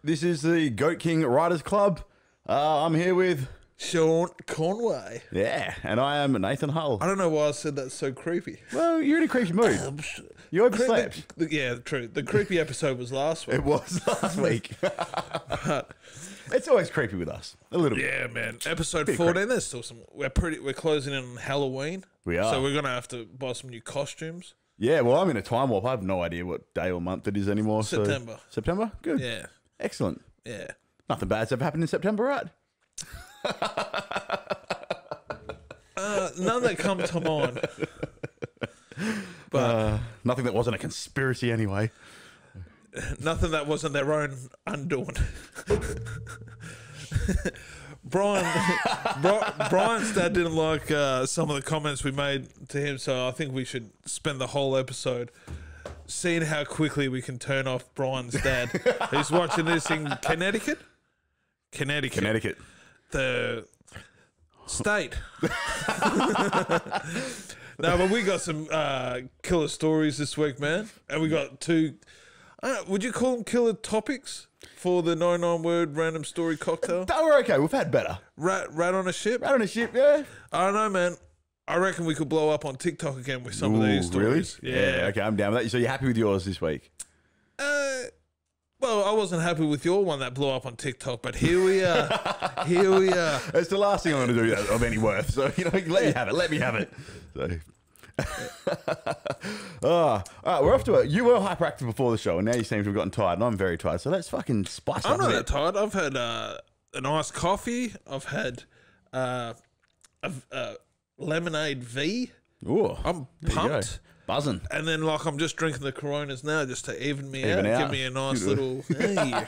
This is the Goat King Riders Club. I'm here with Sean Conway. Yeah, and I am Nathan Hull. I don't know why I said that so creepy. Well, you're in a creepy mood. You overslept. Yeah, true. The creepy episode was last week. It was last week. It's always creepy with us. A little bit. Yeah, man. Episode 14. There's still some. We're closing in on Halloween. We are. So we're gonna have to buy some new costumes. Yeah, well, I'm in a time warp. I have no idea what day or month it is anymore. September. So. September? Good. Yeah. Excellent. Yeah. Nothing bad's ever happened in September, right? None that come to mind. But nothing that wasn't a conspiracy anyway. Nothing that wasn't their own undoing. Brian's dad didn't like some of the comments we made to him, so I think we should spend the whole episode seeing how quickly we can turn off Brian's dad. He's watching this in Connecticut. The state. No, but we got some killer stories this week, man. And we got two, would you call them killer topics for the 99-word random story cocktail? No, we're okay. We've had better. Rat on a ship? Rat on a ship, yeah. I don't know, man. I reckon we could blow up on TikTok again with some of these stories. Really? Yeah. Okay, I'm down with that. So you're happy with yours this week? Well, I wasn't happy with your one that blew up on TikTok, but here we are. Here we are. It's the last thing I want to do of any worth. So, you know, let me have it. Let me have it. So. All right, we're off to it. You were hyperactive before the show, and now you seem to have gotten tired, and I'm very tired. So let's fucking spice up I'm a not bit. that tired. I've had an iced coffee. I've had a lemonade V. Ooh, I'm there you go. pumped. Buzzing. And then, like, I'm just drinking the Coronas now just to even me out. Give me a nice little, hey.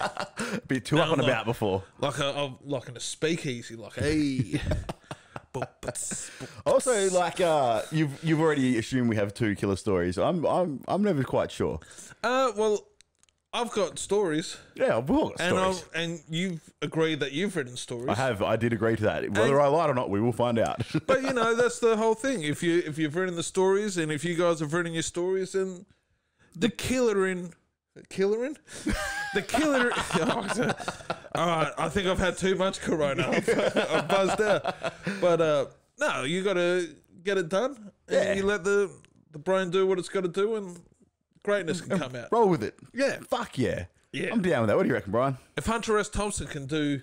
Be too up and about before. Like in a speakeasy, like, hey. Also, like, you've already assumed we have two killer stories. I'm never quite sure. Well, I've got stories. Yeah, we've all got stories. And you've agreed that you've written stories. I have. I did agree to that. Whether I lied or not, we will find out. But you know, that's the whole thing. If you've written the stories, and if you guys have written your stories, then the killer. Oh, all right, I think I've had too much Corona. I'm buzzed out. But no, you got to get it done. And you let the brain do what it's got to do, and greatness can come out. Roll with it. Yeah. Fuck yeah. Yeah. I'm down with that. What do you reckon, Brian? If Hunter S. Thompson can do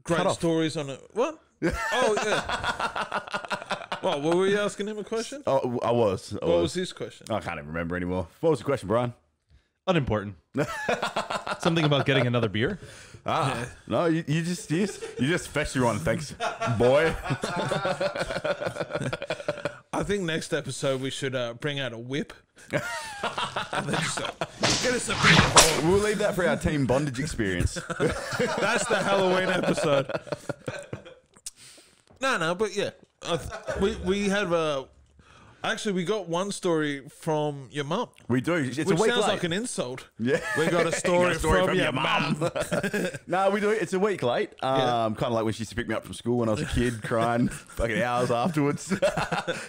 great stories on it, what? Oh yeah. What? Were we asking him a question? Oh, I was. What was his question? I can't even remember anymore. What was the question, Brian? Unimportant. Something about getting another beer. No, you just fetch your one. Thanks, boy. I think next episode we should bring out a whip. And then just get us a beer. We'll leave that for our team bondage experience. That's the Halloween episode. No, but yeah, we have actually we got one story from your mum. We do. It's which a week sounds late. like an insult. Yeah, we got a story, from your mum. No, we do. It's a week late. Kind of like when she used to pick me up from school when I was a kid, crying fucking hours afterwards.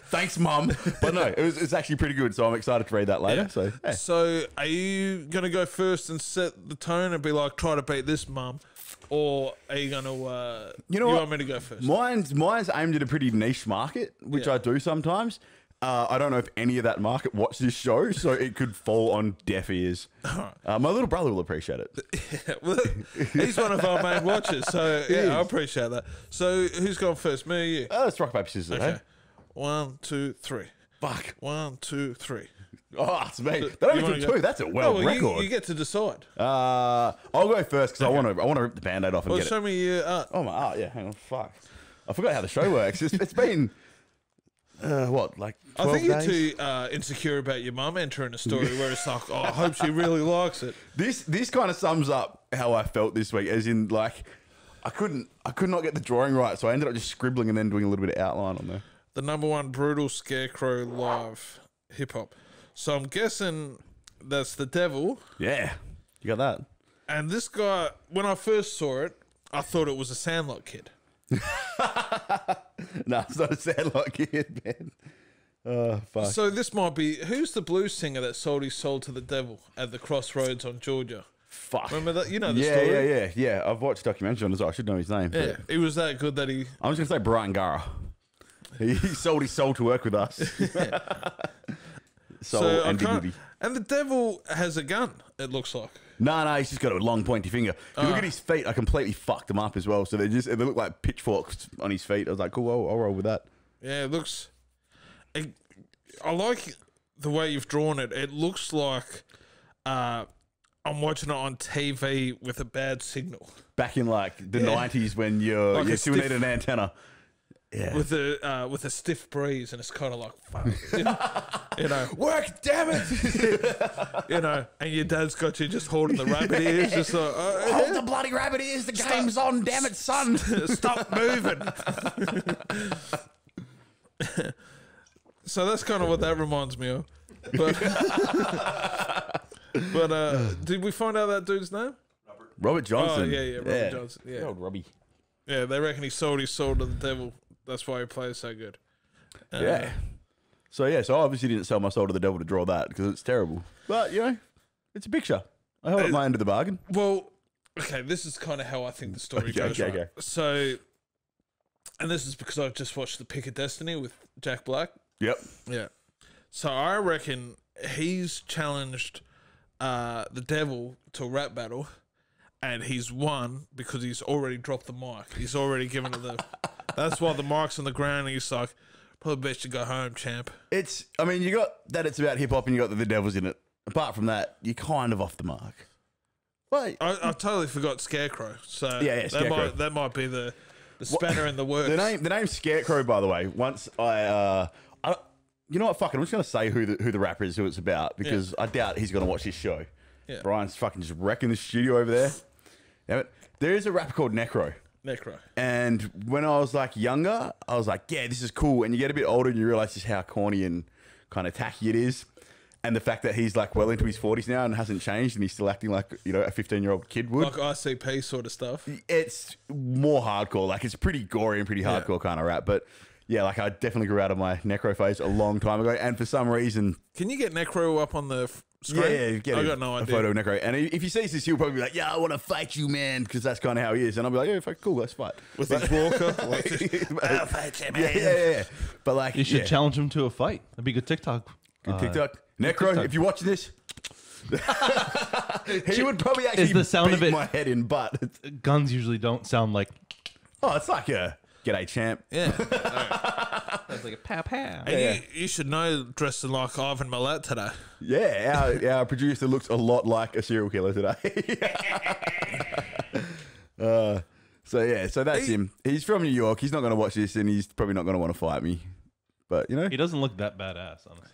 Thanks, mum. But no, it's actually pretty good. So I'm excited to read that later. Yeah. So are you gonna go first and set the tone and be like, try to beat this, mum? Or are you going to, you want me to go first? Mine's aimed at a pretty niche market, which I do sometimes. I don't know if any of that market watch this show, so it could fall on deaf ears. My little brother will appreciate it. Well, he's one of our main watchers, so yeah, I appreciate that. So who's gone first, me or you? Let's rock, paper, scissors. Okay. Hey? 1, 2, 3. Fuck. 1, 2, 3. Oh, it's me. That only took two. That's a world record. You get to decide. I'll go first because I want to rip the Band-Aid off and get show it. me your art. Oh, my art. Yeah, hang on. Fuck. I forgot how the show works. It's been, what, like 12 I think you're days? too insecure about your mum entering a story where it's like, oh, I hope she really likes it. This kind of sums up how I felt this week, as in, like, I could not get the drawing right, so I ended up just scribbling and then doing a little bit of outline on there. The #1 brutal scarecrow live hip-hop. So I'm guessing that's the devil. Yeah, you got that. And this guy, when I first saw it, I thought it was a Sandlot kid. No, it's not a Sandlot kid, man. Oh, fuck. So this might be... Who's the blues singer that sold his soul to the devil at the crossroads on Georgia? Fuck. Remember that? You know the Yeah, story. yeah. I've watched documentaries on it, so I should know his name. Yeah, but he was that good that he. I'm just gonna say Brian Gara. He sold his soul to work with us. Soul and dignity. And the devil has a gun. It looks like. No, he's just got a long pointy finger. If you look at his feet, I completely fucked them up as well. So they look like pitchforks on his feet. I was like, cool, I'll roll with that. Yeah, it looks. I like the way you've drawn it. It looks like I'm watching it on TV with a bad signal. Back in like the 90s when you still need an antenna. Yeah. With a stiff breeze, and it's kind of like, fuck, you know, work, damn it. you know, and your dad's got you just holding the rabbit ears, just like, Hold the bloody rabbit ears, the game's on, damn it, son. stop moving. So that's kind of what that reminds me of. But did we find out that dude's name? Robert Johnson. Oh, yeah, Robert Johnson. Yeah. Good old Robbie. Yeah, they reckon he sold his soul to the devil. That's why he plays so good. Yeah. So I obviously didn't sell my soul to the devil to draw that because it's terrible. But, it's a picture. I held up my end of the bargain. Well, okay, this is kind of how I think the story goes. Okay. So, and this is because I've just watched The Pick of Destiny with Jack Black. Yep. Yeah. So I reckon he's challenged the devil to a rap battle, and he's won because he's already dropped the mic. He's already given it the... That's why the mic's on the ground, and he's like, probably best you go home, champ. You got that it's about hip-hop and you got that the devil's in it. Apart from that, you're kind of off the mark. But I totally forgot Scarecrow. So yeah, Scarecrow. That might be the spanner in the works. The name Scarecrow, by the way, once you know what, fuck it, I'm just going to say who the rapper is, who it's about, because I doubt he's going to watch this show. Yeah. Brian's fucking just wrecking the studio over there. Damn it. There is a rapper called Necro. And when I was like younger, I was like, yeah, this is cool. And you get a bit older and you realize just how corny and kind of tacky it is. And the fact that he's like well into his 40s now and hasn't changed and he's still acting like, a 15-year-old kid would. Like ICP sort of stuff. It's more hardcore. Like it's pretty gory and pretty hardcore kind of rap. But yeah, like I definitely grew out of my Necro phase a long time ago. And for some reason... Can you get Necro up on the screen? Yeah, I got no idea. A photo of Necro. And if he sees this, he'll probably be like, yeah, I want to fight you, man. Because that's kind of how he is. And I'll be like, yeah, fuck, cool, let's fight. With his walker. I'll fight you, man. Yeah. But like... You should challenge him to a fight. That'd be good TikTok. Good TikTok. Necro, if you're watching this... he would probably actually the sound beat of it, my head in butt. Guns usually don't sound like... Oh, it's like a... G'day, champ. Yeah. It's like a pow pow. And you should know, dressed like Ivan Milat today. Yeah, our producer looks a lot like a serial killer today. So that's him. He's from New York. He's not going to watch this, and he's probably not going to want to fight me. But he doesn't look that badass, honestly.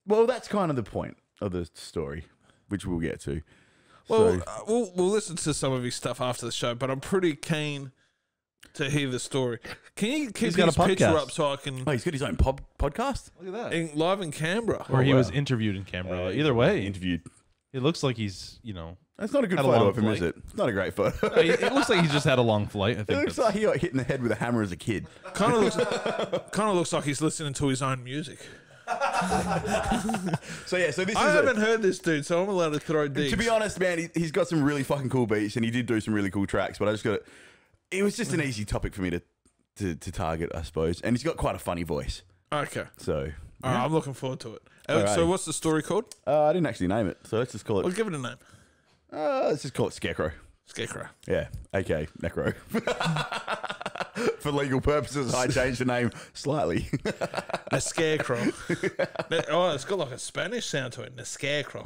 Well, that's kind of the point of the story, which we'll get to. Well, we'll listen to some of his stuff after the show, but I'm pretty keen to hear the story. Can you keep his picture up so I can... Oh, he's got his own podcast? Look at that. Live in Canberra. Or he was interviewed in Canberra. Either way. Interviewed. It looks like he's, That's not a good photo of him, is it? It's not a great photo. It looks like he's just had a long flight, I think. It looks like he got hit in the head with a hammer as a kid. Kind of looks like he's listening to his own music. So this is... I haven't heard this dude, so I'm allowed to throw digs. To be honest, man, he's got some really fucking cool beats, and he did do some really cool tracks, but I just got it. It was just an easy topic for me to target, I suppose. And he's got quite a funny voice. Okay. So... All right, I'm looking forward to it. So what's the story called? I didn't actually name it, so let's just call it... Well, give it a name. Let's just call it Scarecrow. Scarecrow. Yeah, aka Necro. For legal purposes, I changed the name slightly. The Scarecrow. It's got like a Spanish sound to it. The Scarecrow.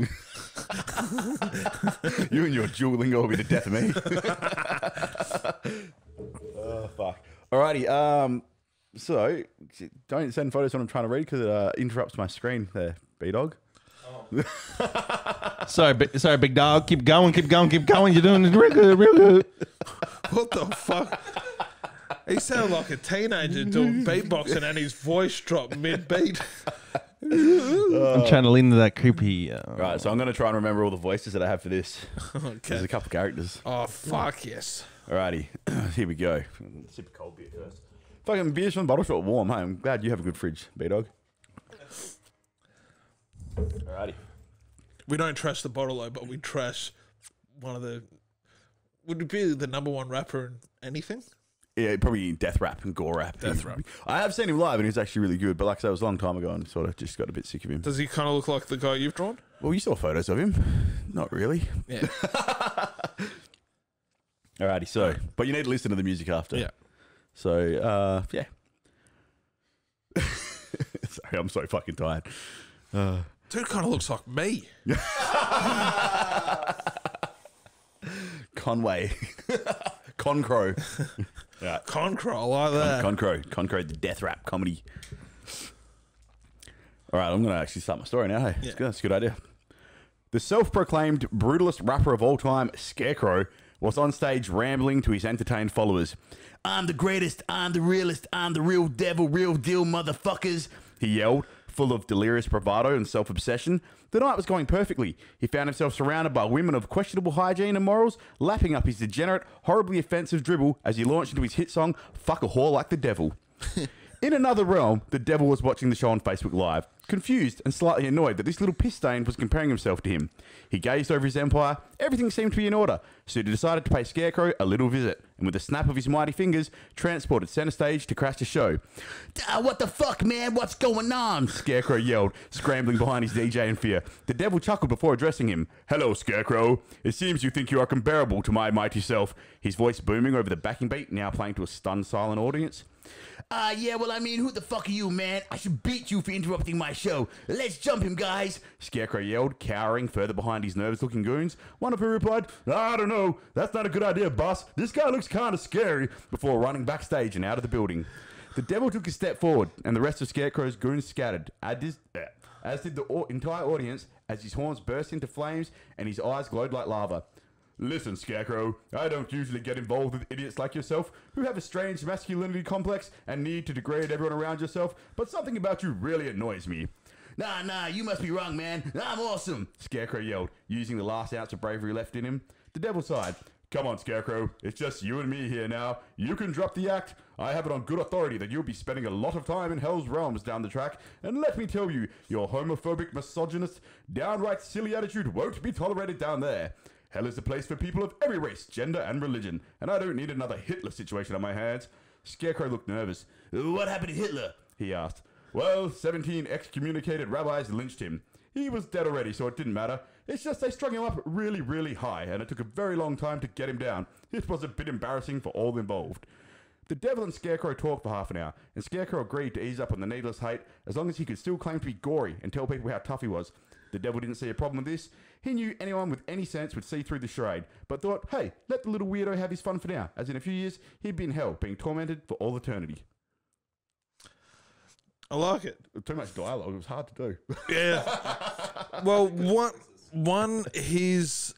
You and your dual lingo will be the death of me. Oh, fuck. Alrighty, so don't send photos when I'm trying to read because it interrupts my screen there, B-Dog. Sorry, big dog. Keep going. You're doing it real good. What the fuck? He sounded like a teenager doing beatboxing and his voice dropped mid-beat. I'm trying to lean into that creepy... Right, so I'm going to try and remember all the voices that I have for this. Okay. There's a couple characters. Oh, fuck yes. Alrighty, here we go. Sip of cold beer first. Fucking beers from the bottle shop warm, hey? I'm glad you have a good fridge, B-Dog. Alrighty. We don't trash the bottle though, but we trash would it be the number one rapper in anything? Yeah, probably death rap and gore rap. Death rap. I have seen him live and he's actually really good, but like I said, it was a long time ago and sort of just got a bit sick of him. Does he kind of look like the guy you've drawn? Well, you saw photos of him. Not really. Yeah. Alrighty, so, but you need to listen to the music after. Yeah. So, yeah. Sorry, I'm so fucking tired. Dude kind of looks like me. Conway. Concrow. Yeah. Concrow, I like that. Concrow, the death rap comedy. All right, I'm going to actually start my story now. Hey, that's a good idea. The self-proclaimed brutalist rapper of all time, Scarecrow, was on stage rambling to his entertained followers. I'm the greatest, I'm the realest, I'm the real devil, real deal, motherfuckers, he yelled, full of delirious bravado and self-obsession. The night was going perfectly. He found himself surrounded by women of questionable hygiene and morals, lapping up his degenerate, horribly offensive dribble as he launched into his hit song, Fuck a Whore Like the Devil. In another realm, the devil was watching the show on Facebook Live, confused and slightly annoyed that this little piss stain was comparing himself to him. He gazed over his empire, everything seemed to be in order, so he decided to pay Scarecrow a little visit, and with a snap of his mighty fingers, transported center stage to crash the show. What the fuck, man? What's going on? Scarecrow yelled, scrambling behind his DJ in fear. The devil chuckled before addressing him. Hello, Scarecrow. It seems you think you are comparable to my mighty self. His voice booming over the backing beat, now playing to a stunned silent audience. Yeah, well, I mean, who the fuck are you, man? I should beat you for interrupting my show. Let's jump him, guys. Scarecrow yelled, cowering further behind his nervous-looking goons. One of whom replied, I don't know. That's not a good idea, boss. This guy looks kind of scary, before running backstage and out of the building. The devil took a step forward, and the rest of Scarecrow's goons scattered, as did the entire audience, as his horns burst into flames and his eyes glowed like lava. Listen, Scarecrow, I don't usually get involved with idiots like yourself who have a strange masculinity complex and need to degrade everyone around yourself, but something about you really annoys me. Nah, you must be wrong, man. I'm awesome, Scarecrow yelled, using the last ounce of bravery left in him. The devil sighed. Come on, Scarecrow, it's just you and me here now. You can drop the act. I have it on good authority that you'll be spending a lot of time in Hell's Realms down the track, and let me tell you, your homophobic, misogynist, downright silly attitude won't be tolerated down there. Hell is a place for people of every race, gender, and religion, and I don't need another Hitler situation on my hands. Scarecrow looked nervous. What happened to Hitler? He asked. Well, 17 excommunicated rabbis lynched him. He was dead already, so it didn't matter. It's just they strung him up really, really high, and it took a very long time to get him down. It was a bit embarrassing for all involved. The devil and Scarecrow talked for half an hour, and Scarecrow agreed to ease up on the needless hate as long as he could still claim to be gory and tell people how tough he was. The devil didn't see a problem with this. He knew anyone with any sense would see through the charade, but thought, hey, let the little weirdo have his fun for now, as in a few years, he'd be in hell, being tormented for all eternity. I like it. Too much dialogue, it was hard to do. Yeah. Well, his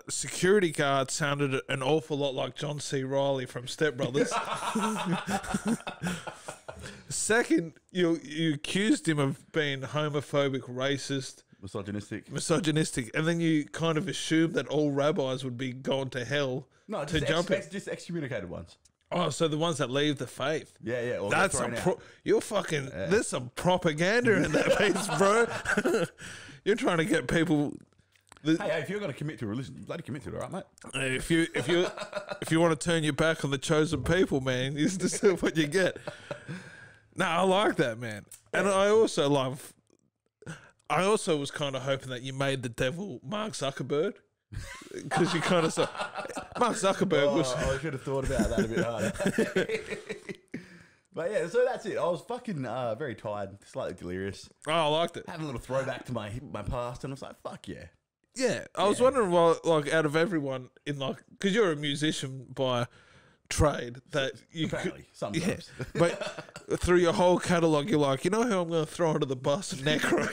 security guard sounded an awful lot like John C. Reilly from Step Brothers. Second, you accused him of being homophobic, racist, misogynistic, and then you kind of assumed that all rabbis would be going to hell. No, just excommunicated ones. Oh, so the ones that leave the faith. Yeah. Well, that's you're fucking. Yeah. There's some propaganda in that piece, bro. You're trying to get people. Hey, if you're going to commit to a religion, you bloody commit to it, all right, mate? Hey, if you want to turn your back on the chosen people, man, this is what you get. No, I like that, man, and I also was kind of hoping that you made the devil Mark Zuckerberg. Because you kind of saw Mark Zuckerberg was. I should have thought about that a bit harder. But yeah, so that's it. I was fucking very tired, slightly delirious. Oh, I liked it. Having a little throwback to my past, and I was like, fuck yeah. Yeah, I was wondering why, like, out of everyone in because you're a musician by trade, that you apparently sometimes. Yeah, but through your whole catalogue, you're like, you know who I'm going to throw under the bus? Necro.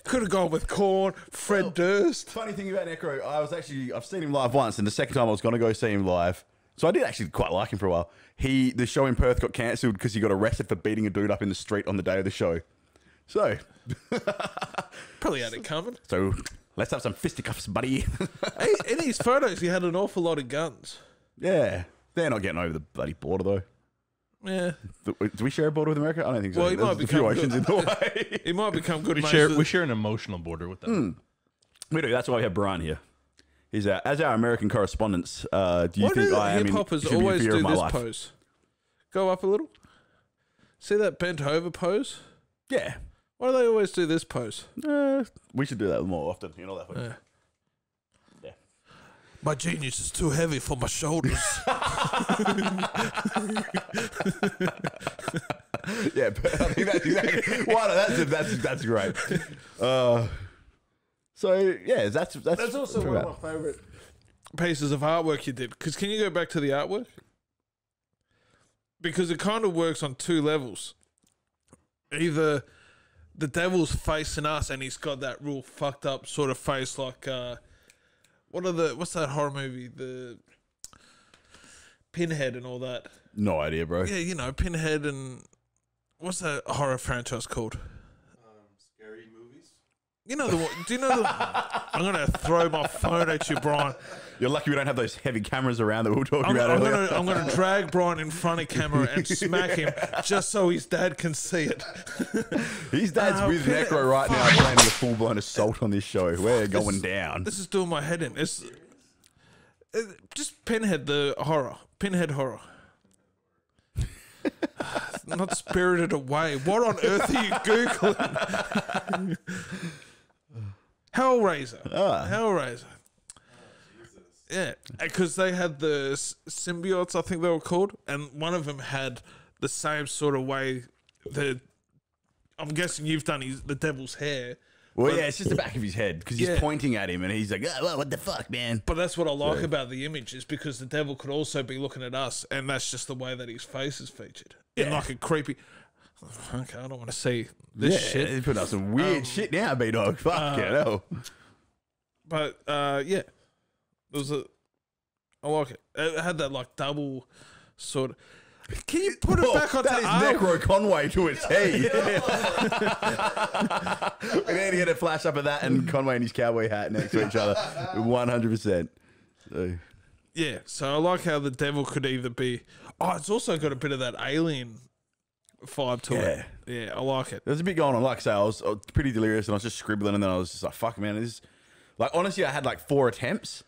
Could have gone with Korn, Fred Durst. Funny thing about Necro, I've seen him live once, and the second time I was going to go see him live. So I did actually quite like him for a while. The show in Perth got cancelled because he got arrested for beating a dude up in the street on the day of the show. So probably had it coming. So let's have some fisticuffs, buddy. Hey, in his photos, he had an awful lot of guns. Yeah, they're not getting over the bloody border though. Yeah. Do we share a border with America? I don't think so. Well, he might become a few oceans in the way. He might become good. We share an emotional border with them. We do. That's why we have Brian here. He's as our American correspondent. Do you Why think do I am hip hoppers always do this pose? Go up a little. See that bent over pose? Yeah. Why do they always do this pose? We should do that more often. You know that. Yeah. My genius is too heavy for my shoulders. Yeah, but I think that's exactly. That's great. So yeah, that's also one of my favorite pieces of artwork you did. Because can you go back to the artwork? Because it kind of works on two levels. Either the devil's facing us and he's got that real fucked up sort of face, like what's that horror movie? The Pinhead and all that. No idea, bro. Yeah, you know, Pinhead and what's that horror franchise called? Scary Movies. You know the one? Do you know the? I'm gonna throw my phone at you, Brian. You're lucky we don't have those heavy cameras around that we were talking about earlier. I'm gonna drag Brian in front of camera and smack him just so his dad can see it. His dad's with Necro right now, planning a full-blown assault on this show. We're going down. This is doing my head in. It's just Pinhead, the horror. Pinhead horror. Not Spirited Away. What on earth are you Googling? Hellraiser. Hellraiser. Yeah, because they had the symbiotes, I think they were called, and one of them had the same sort of way that I'm guessing you've done the devil's hair. Well, yeah, it's just the back of his head because he's pointing at him and he's like, oh, what the fuck, man? But that's what I like about the image is because the devil could also be looking at us, and that's just the way that his face is featured. In like a creepy... Okay, I don't want to see this shit. He put up some weird shit now, B-Dog. Fuck it, hell. But, yeah. I like it. It had that like double sort of. Can you put it back on that is Necro Conway to a T. And then he had a flash up of that and Conway and his cowboy hat next to each other. 100%. So. Yeah, so I like how the devil could either be. Oh, it's also got a bit of that alien vibe to it. Yeah, I like it. There's a bit going on. Like I say, I was pretty delirious and I was just scribbling and then I was just like, fuck, man. This is... Like, honestly, I had like 4 attempts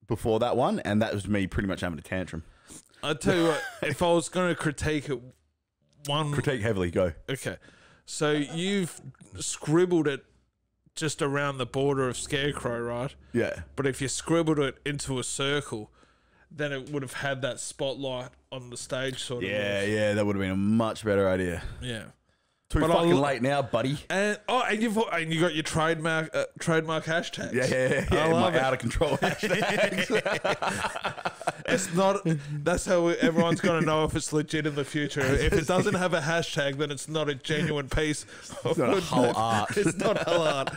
before that one, and that was me pretty much having a tantrum. I'll tell you what, if I was going to critique it, critique heavily, go. Okay, so you've scribbled it just around the border of Scarecrow, right? Yeah. But if you scribbled it into a circle, then it would have had that spotlight on the stage, sort of. Yeah, that would have been a much better idea. Yeah. Too fucking late now, buddy. And you got your trademark hashtags. Yeah. My out of control hashtags. It's not. That's how everyone's gonna know if it's legit in the future. If it doesn't have a hashtag, then it's not a genuine piece. It's not a whole art. It's not whole art.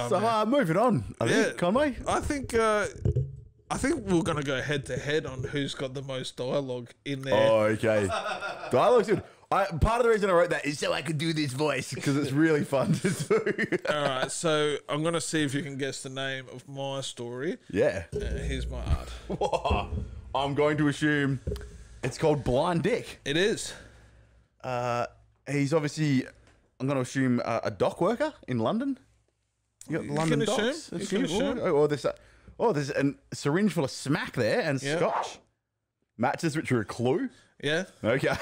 So moving on. I think, Conway. I think we're gonna go head to head on who's got the most dialogue in there. Oh, okay. Dialogue's good. Part of the reason I wrote that is so I could do this voice because it's really fun to do. All right, so I'm going to see if you can guess the name of my story. Yeah. Here's my art. Whoa. I'm going to assume it's called Blind Dick. It is. He's obviously, I'm going to assume, a dock worker in London. You got the London docks. You can assume. Or there's a syringe full of smack there and scotch. Matches, which are a clue. Yeah. Okay.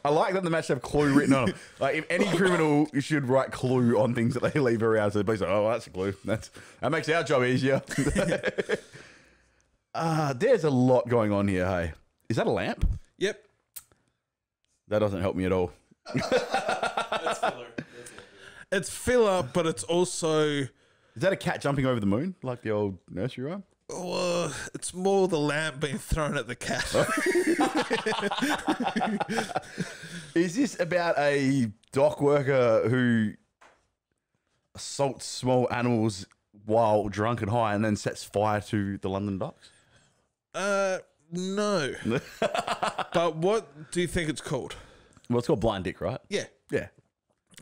I like that the matches have clue written on them. Like, if any criminal should write clue on things that they leave around, so the police are like, oh, that's a clue. That makes our job easier. There's a lot going on here, hey. Is that a lamp? Yep. That doesn't help me at all. That's filler. It's filler, but it's also... Is that a cat jumping over the moon, like the old nursery rhyme? It's more the lamp being thrown at the cat. Is this about a dock worker who assaults small animals while drunk and high and then sets fire to the London docks? No. But what do you think it's called? Well, it's called Blind Dick, right? Yeah. Yeah.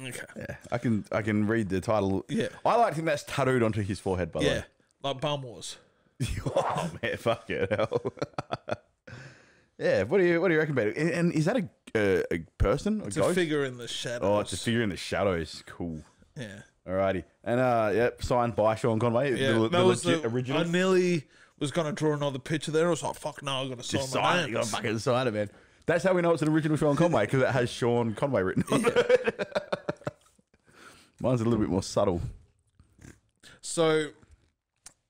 Okay. Yeah. I can read the title. Yeah. I like to think that's tattooed onto his forehead, by the way. Yeah. Like Bum Wars. Oh man, fuck it, hell. Yeah, what do you reckon about it? And is that a person? It's a figure in the shadows. Oh, it's a figure in the shadows. Cool. Yeah. Alrighty. And yep, signed by Sean Conway. Yeah, the that was legit the original. I nearly was going to draw another picture there. I was like, fuck no, I got to sign Just my sign it. name. You got to fucking sign it, man. That's how we know it's an original Sean Conway, because it has Sean Conway written on it. Mine's a little bit more subtle. So,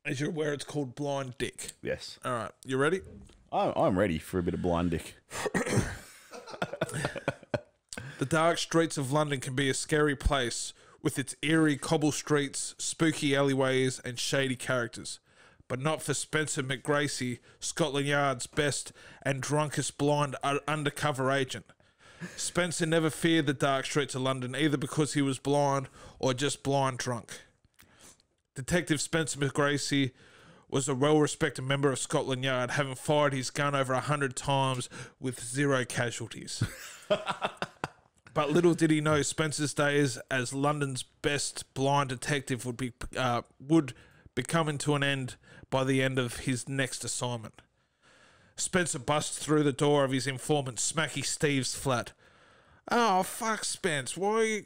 as you're aware, it's called Blind Dick. Yes. All right, you ready? I'm ready for a bit of blind dick. The dark streets of London can be a scary place with its eerie cobble streets, spooky alleyways, and shady characters. But not for Spencer McGracy, Scotland Yard's best and drunkest blind undercover agent. Spencer never feared the dark streets of London, either because he was blind or just blind drunk. Detective Spencer McGracy was a well-respected member of Scotland Yard, having fired his gun over 100 times with 0 casualties. But little did he know Spencer's days as London's best blind detective would be coming to an end by the end of his next assignment. Spencer busts through the door of his informant, Smacky Steve's flat. Oh, fuck, Spence. Why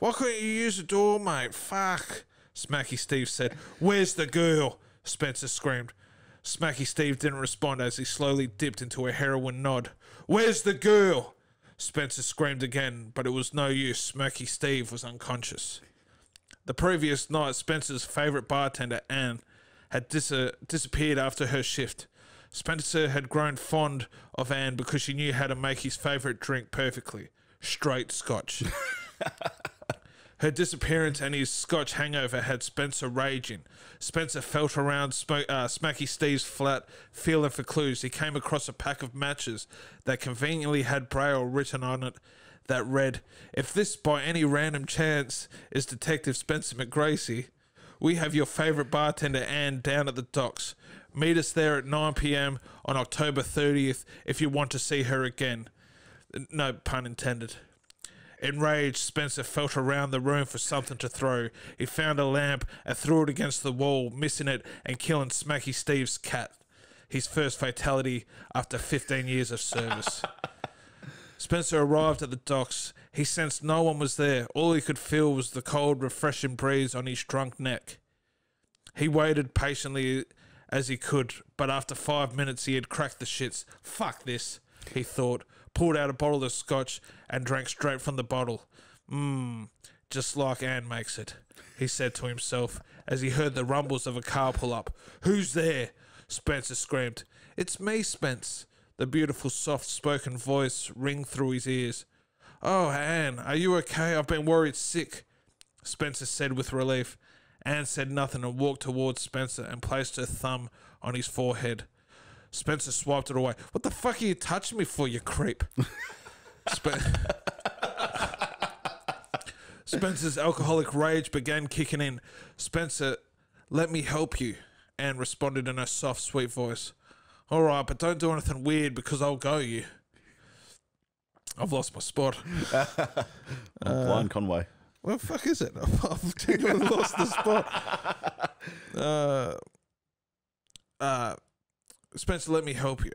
couldn't you use the door, mate? Fuck. Smacky Steve said. Where's the girl? Spencer screamed. Smacky Steve didn't respond as he slowly dipped into a heroin nod. Where's the girl? Spencer screamed again, but it was no use. Smacky Steve was unconscious. The previous night, Spencer's favourite bartender, Anne, had disappeared after her shift. Spencer had grown fond of Anne because she knew how to make his favourite drink perfectly. Straight scotch. Her disappearance and his scotch hangover had Spencer raging. Spencer felt around Smacky Steve's flat, feeling for clues. He came across a pack of matches that conveniently had braille written on it that read, "If this by any random chance is Detective Spencer McGracy, we have your favourite bartender Anne down at the docks. Meet us there at 9 p.m. on October 30th if you want to see her again." No pun intended. Enraged, Spencer felt around the room for something to throw. He found a lamp and threw it against the wall, missing it and killing Smacky Steve's cat. His first fatality after 15 years of service. Spencer arrived at the docks. He sensed no one was there. All he could feel was the cold, refreshing breeze on his drunk neck. He waited patiently as he could, but after 5 minutes he had cracked the shits. Fuck this, he thought. Pulled out a bottle of scotch and drank straight from the bottle. Just like Anne makes it, he said to himself as he heard the rumbles of a car pull up. Who's there? Spencer screamed. It's me, Spence. The beautiful, soft-spoken voice ring through his ears. Oh, Anne, are you okay? I've been worried sick, Spencer said with relief. Anne said nothing and walked towards Spencer and placed her thumb on his forehead. Spencer swiped it away. What the fuck are you touching me for, you creep? Spencer's alcoholic rage began kicking in. Spencer, let me help you, Anne responded in a soft, sweet voice. All right, but don't do anything weird because I'll go you. I've lost my spot. Blind Conway. What the fuck is it? I've genuinely lost the spot. Spencer, let me help you.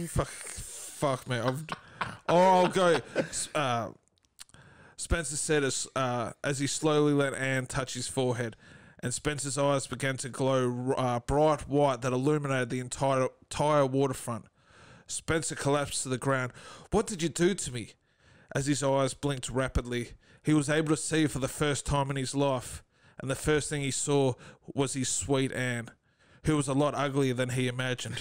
Fuck me. I'll go. Spencer said as he slowly let Anne touch his forehead, and Spencer's eyes began to glow bright white that illuminated the entire waterfront. Spencer collapsed to the ground. What did you do to me? As his eyes blinked rapidly, he was able to see for the first time in his life, and the first thing he saw was his sweet Anne, who was a lot uglier than he imagined.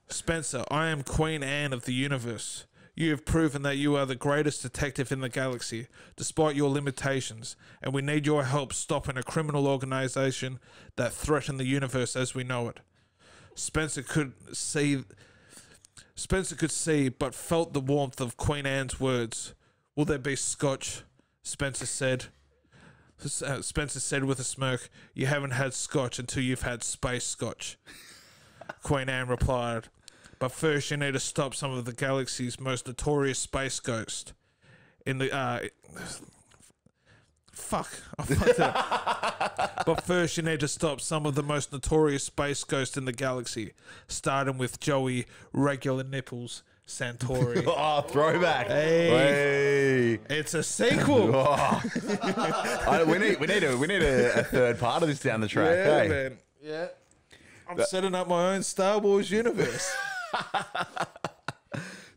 Spencer, I am Queen Anne of the universe. You have proven that you are the greatest detective in the galaxy, despite your limitations, and we need your help stopping a criminal organization that threaten the universe as we know it. Spencer could see, but felt the warmth of Queen Anne's words. Will there be scotch? Spencer said. Spencer said with a smirk, you haven't had scotch until you've had space scotch. Queen Anne replied, but first you need to stop some of the galaxy's most notorious space ghosts. But first you need to stop some of the most notorious space ghosts in the galaxy, starting with Joey Regular Nipples Santori. Oh, throwback. Hey. It's a sequel. Oh. we need a third part of this down the track. Yeah, Hey? man. Yeah. I'm setting up my own Star Wars universe.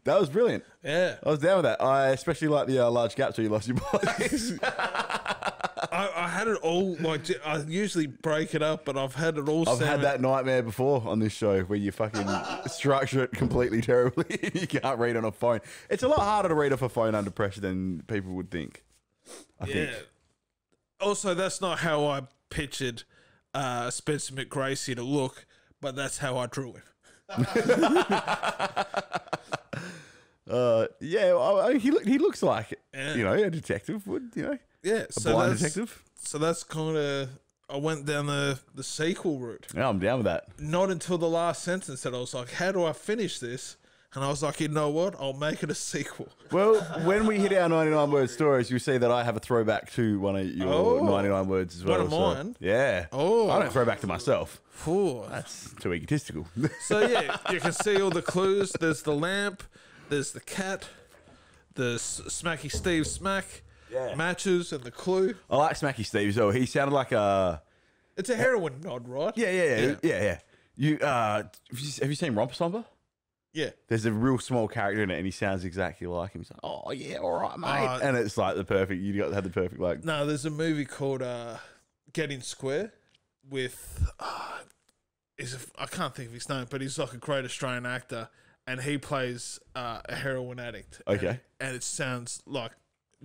That was brilliant. Yeah. I was down with that. I especially like the large gaps where you lost your voice. I had it all, like, I usually break it up, but I've had it all. I've had that nightmare before on this show where you fucking structure it completely terribly. You can't read on a phone. It's a lot harder to read off a phone under pressure than people would think. I think. Also, that's not how I pictured Spencer McGracy to look, but that's how I drew him. He looks like a detective would, Yeah, a blind detective. So that's kind of, I went down the sequel route. Yeah, I'm down with that. Not until the last sentence that I was like, how do I finish this? And I was like, you know what? I'll make it a sequel. Well, when we hit our 99 word stories, you see that I have a throwback to one of your 99 words as well. One of mine? Yeah. Oh. I don't throw back to myself. Ooh. That's too egotistical. So yeah, you can see all the clues. There's the lamp. There's the cat. The Smacky Steve smack. Yeah. Matches and the clue. I like Smacky Steve as well. He sounded like a... It's a heroin nod, right? Yeah. You have you seen Romper Stomper? Yeah. There's a real small character in it, and he sounds exactly like him. He's like, "Oh yeah, all right, mate," and it's like the perfect. You got to have the perfect like. No, there's a movie called Getting Square with I can't think of his name, but he's like a great Australian actor, and he plays a heroin addict. Okay. And it sounds like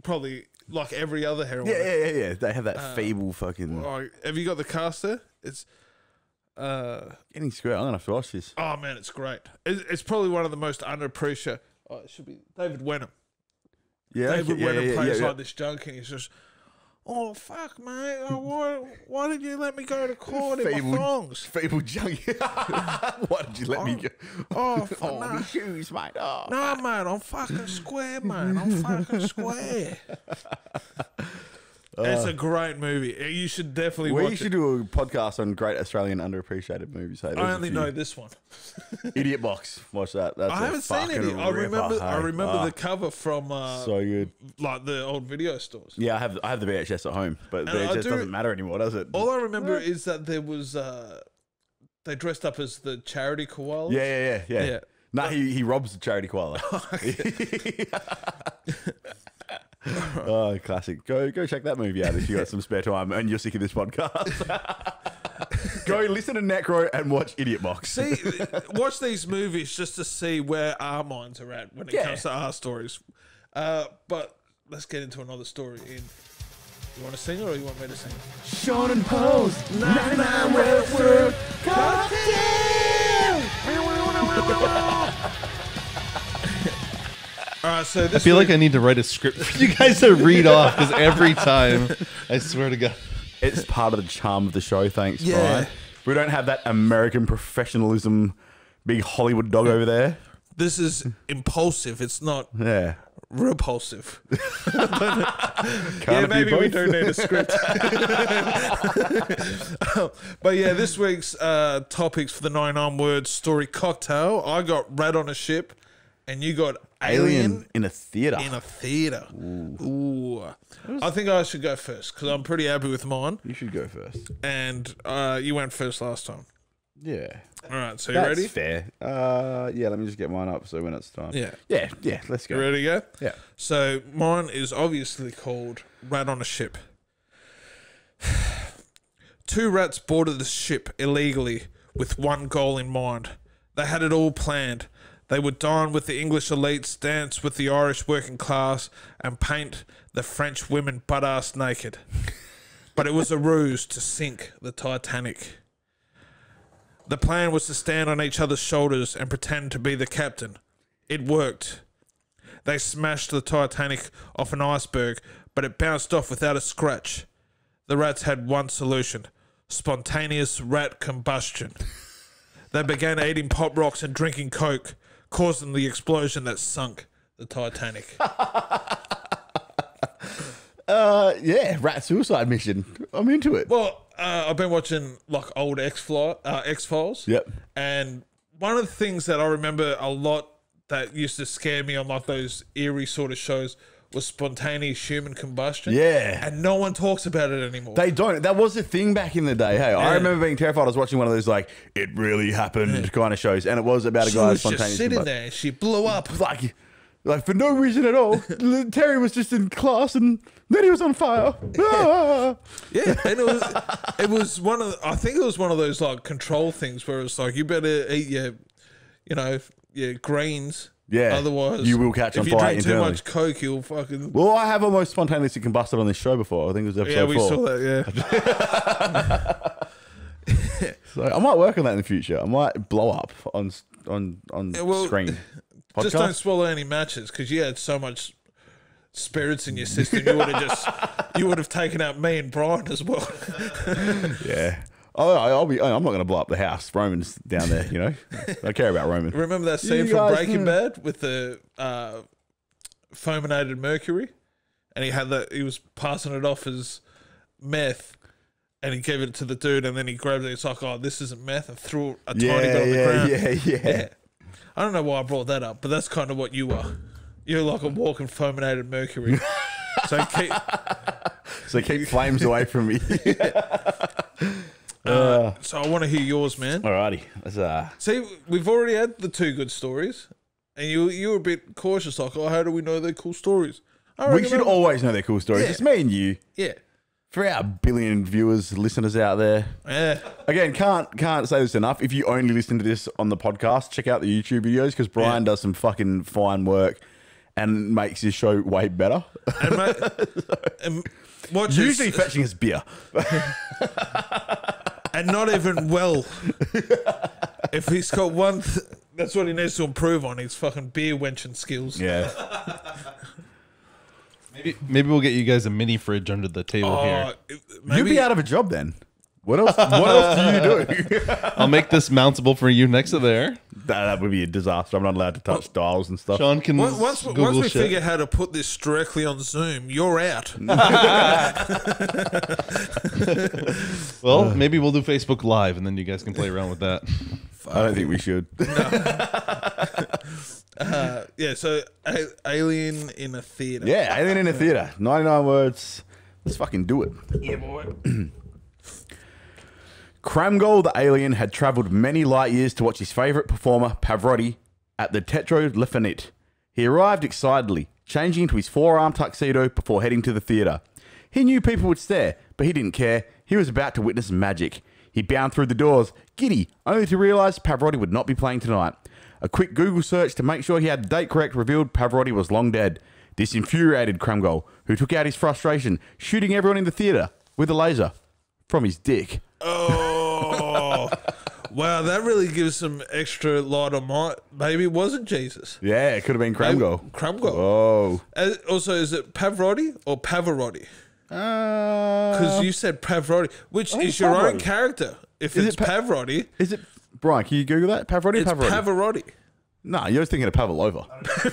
probably like every other heroin. Yeah. They have that feeble fucking. Have you got the cast there? It's. Getting Square. I'm gonna have to watch this. Oh man, it's great. It's probably one of the most underappreciated. Oh, it should be David Wenham. Yeah, David Wenham plays like this junkie, and he's just, oh fuck, mate! Why did you let me go to court in my thongs? Feeble junkie. Why did you let me go? Oh, fuck, my shoes, mate. Oh, no, mate, I'm fucking square, mate. I'm fucking square. It's a great movie. You should definitely watch it. We should do a podcast on great Australian underappreciated movies. Hey, I only know this one. Idiot Box. Watch that. That's I haven't seen it. I remember the cover from so good, like the old video stores. Yeah, I have the VHS at home, but VHS doesn't matter anymore, does it? All I remember is that there was they dressed up as the charity koalas. Yeah. No, he robs the charity koala. Oh, classic. Go check that movie out if you got some spare time and you're sick of this podcast. Go listen to Necro and watch Idiot Box. See, watch these movies just to see where our minds are at when it comes to our stories. But let's get into another story. You want to sing it or you want me to sing it? Sean and Poe's 99 Word Cocktail! So I feel like I need to write a script for you guys to read off because every time, I swear to God. It's part of the charm of the show, thanks, Brian. We don't have that American professionalism, big Hollywood dog over there. This is impulsive. It's not repulsive. Maybe we don't need a script. But yeah, this week's topics for the 99 Words Story Cocktail. I got Rat on a Ship. And you got Alien in a theater. Ooh. I think I should go first because I'm pretty happy with mine. You should go first. And you went first last time. Yeah. All right. So you ready? That's fair. Yeah. Let me just get mine up so when it's time. Yeah. Let's go. You ready to go? Yeah. So mine is obviously called Rat on a Ship. 2 rats boarded the ship illegally with one goal in mind. They had it all planned. They would dine with the English elites, dance with the Irish working class, and paint the French women butt-ass naked. But it was a ruse to sink the Titanic. The plan was to stand on each other's shoulders and pretend to be the captain. It worked. They smashed the Titanic off an iceberg, but it bounced off without a scratch. The rats had one solution: spontaneous rat combustion. They began eating pop rocks and drinking Coke, causing the explosion that sunk the Titanic. Rat suicide mission. I'm into it. Well, I've been watching like old X-Files. Yep. And one of the things that I remember a lot that used to scare me on like those eerie sort of shows was spontaneous human combustion. Yeah. And no one talks about it anymore. They don't. That was a thing back in the day. Hey, I remember being terrified. I was watching one of those like it really happened kind of shows, and it was about a she guy was spontaneous. just sitting there. She blew up. Like for no reason at all. Terry was just in class, and then he was on fire. Ah. Yeah, and it was one of. I think it was one of those like control things where it's like you better eat your greens. Yeah, otherwise you will catch on fire. fire If you drink internally. too much Coke, you'll fucking. Well, I have almost spontaneously combusted on this show before. I think it was episode 4. We saw that. Yeah. So I might work on that in the future. I might blow up on screen. Podcast? Just don't swallow any matches because you had so much spirits in your system. You would have taken out me and Brian as well. Yeah. I'm not going to blow up the house. Roman's down there, you know. I care about Roman. Remember that scene from Breaking Bad with the fulminated mercury, and he was passing it off as meth, and he gave it to the dude, and then he grabbed it. It's like, oh, this isn't meth, and threw a tiny bit on the ground. Yeah. I don't know why I brought that up, but that's kind of what you are. You're like a walking fulminated mercury. So keep flames away from me. So I want to hear yours, man. Alrighty. Let's, See, we've already had the 2 good stories, and you were a bit cautious, like, oh, how do we know they're cool stories? we should always know their cool stories. Yeah. It's me and you. Yeah. For our billion viewers, listeners out there. Yeah. Again, can't say this enough. If you only listen to this on the podcast, check out the YouTube videos because Brian does some fucking fine work and makes his show way better. And, mate, and watch Usually fetching his beer. And not even well. If he's got one, that's what he needs to improve on, his fucking beer wenching skills. Yeah. Maybe we'll get you guys a mini fridge under the table here. You'd be out of a job then. What else do you do? I'll make this mountable for you next to there. That would be a disaster. I'm not allowed to touch dials and stuff. Sean can once Google we shit. figure how to put this directly on Zoom, you're out. Well, maybe we'll do Facebook Live, and then you guys can play around with that. I don't think we should. Yeah, so Alien in a theater. Yeah, Alien in a theater. 99 words. Let's fucking do it. Yeah, boy. Kramgol the alien had travelled many light years to watch his favourite performer, Pavarotti, at the Teatro Lafinite. He arrived excitedly, changing into his four-arm tuxedo before heading to the theatre. He knew people would stare, but he didn't care. He was about to witness magic. He bounded through the doors, giddy, only to realise Pavarotti would not be playing tonight. A quick Google search to make sure he had the date correct revealed Pavarotti was long dead. This infuriated Kramgol, who took out his frustration, shooting everyone in the theatre with a laser from his dick. Oh, wow, that really gives some extra light on my... Maybe it wasn't Jesus. Yeah, it could have been Kramgol. Kramgol. Oh. Also, is it Pavarotti or Pavarotti? Because Because you said Pavarotti, which think is it's your own Pavarotti. character. If Is it's it Pavarotti, Is it... Brian, can you Google that? Pavarotti? it's Pavarotti? Pavarotti. No, you're thinking of Pavlova. I'm sure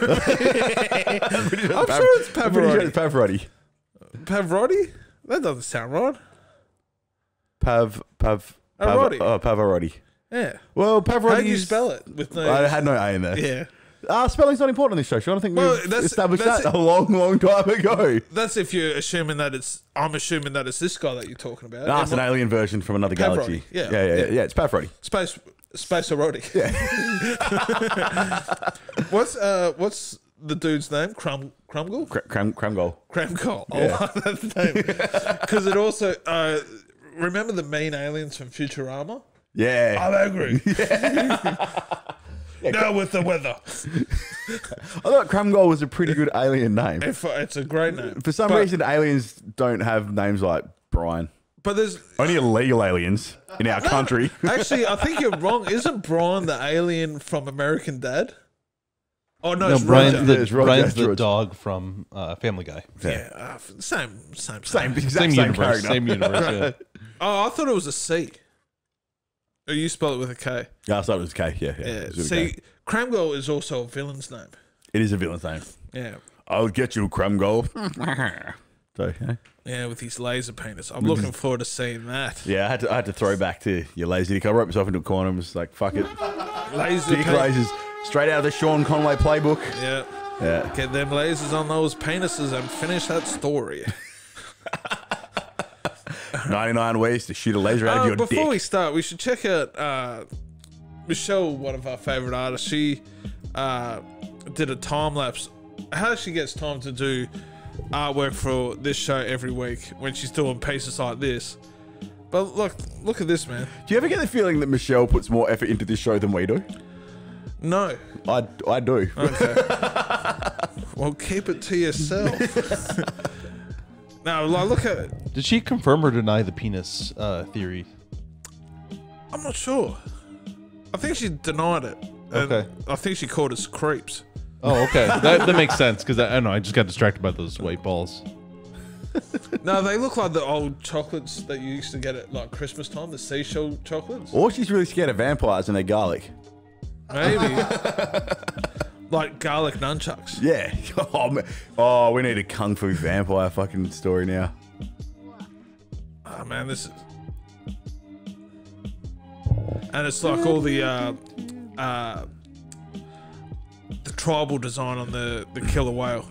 it's I'm pretty sure it's Pavarotti. Pavarotti. Pavarotti? That doesn't sound right. Pavarotti. Oh, Pavarotti. Yeah. Well, Pavarotti. How do you spell it? With no... I had no A in there. Yeah. Spelling's not important on this show, Sean. I think Well, we've that's- established that's that a long time ago. That's if you're assuming that it's... I'm assuming that it's this guy that you're talking about. No, it's an alien version from another galaxy. Yeah. Yeah, it's Pavarotti. Space erotic. Yeah. What's the dude's name? Kramgol? Kramgol. Kramgol. Oh, that's the name. Because it also... remember the mean aliens from Futurama? Yeah. I'm angry. Now with the weather. I thought Kramgol was a pretty good alien name. It's a great name. For some reason, aliens don't have names like Brian. But there's... Only illegal aliens in our country. Actually, I think you're wrong. Isn't Brian the alien from American Dad? Oh, no, it's Brian's Roger. the, It's Roger. Brian's the George. dog from Family Guy. Yeah, same. Same Same universe. character. Same universe. Yeah. Oh, I thought it was a C. Oh, you spell it with a K. Yeah, I thought it was K. Yeah. Yeah. It was with a See, K. Kramgol is also a villain's name. It is a villain's name. Yeah. I'll get you, Kramgol. So, yeah. Yeah, with his laser penis. I'm looking forward to seeing that. Yeah, I had to throw back to your lazy dick. I wrote myself into a corner and was like, fuck it. Laser Dick penis. lasers. Straight out of the Sean Conway playbook. Yeah. Yeah. Get them lasers on those penises and finish that story. 99 ways to shoot a laser out of your Before dick. we start, we should check out Michelle, one of our favorite artists. She did a time lapse. How she gets time to do artwork for this show every week when she's doing pieces like this. But look at this, man. Do you ever get the feeling that Michelle puts more effort into this show than we do? No. I do. Okay. Well, keep it to yourself. No, like, look at it. Did she confirm or deny the penis theory? I'm not sure. I think she denied it. And Okay. I think she called us creeps. Oh, okay. that makes sense because I don't know. I just got distracted by those white balls. No, they look like the old chocolates that you used to get at like Christmas time, the seashell chocolates. Or she's really scared of vampires and their garlic. Maybe. Like garlic nunchucks. Yeah. Oh, man. Oh, we need a kung fu vampire fucking story now. Oh man, this is. And it's like all the tribal design on the killer whale.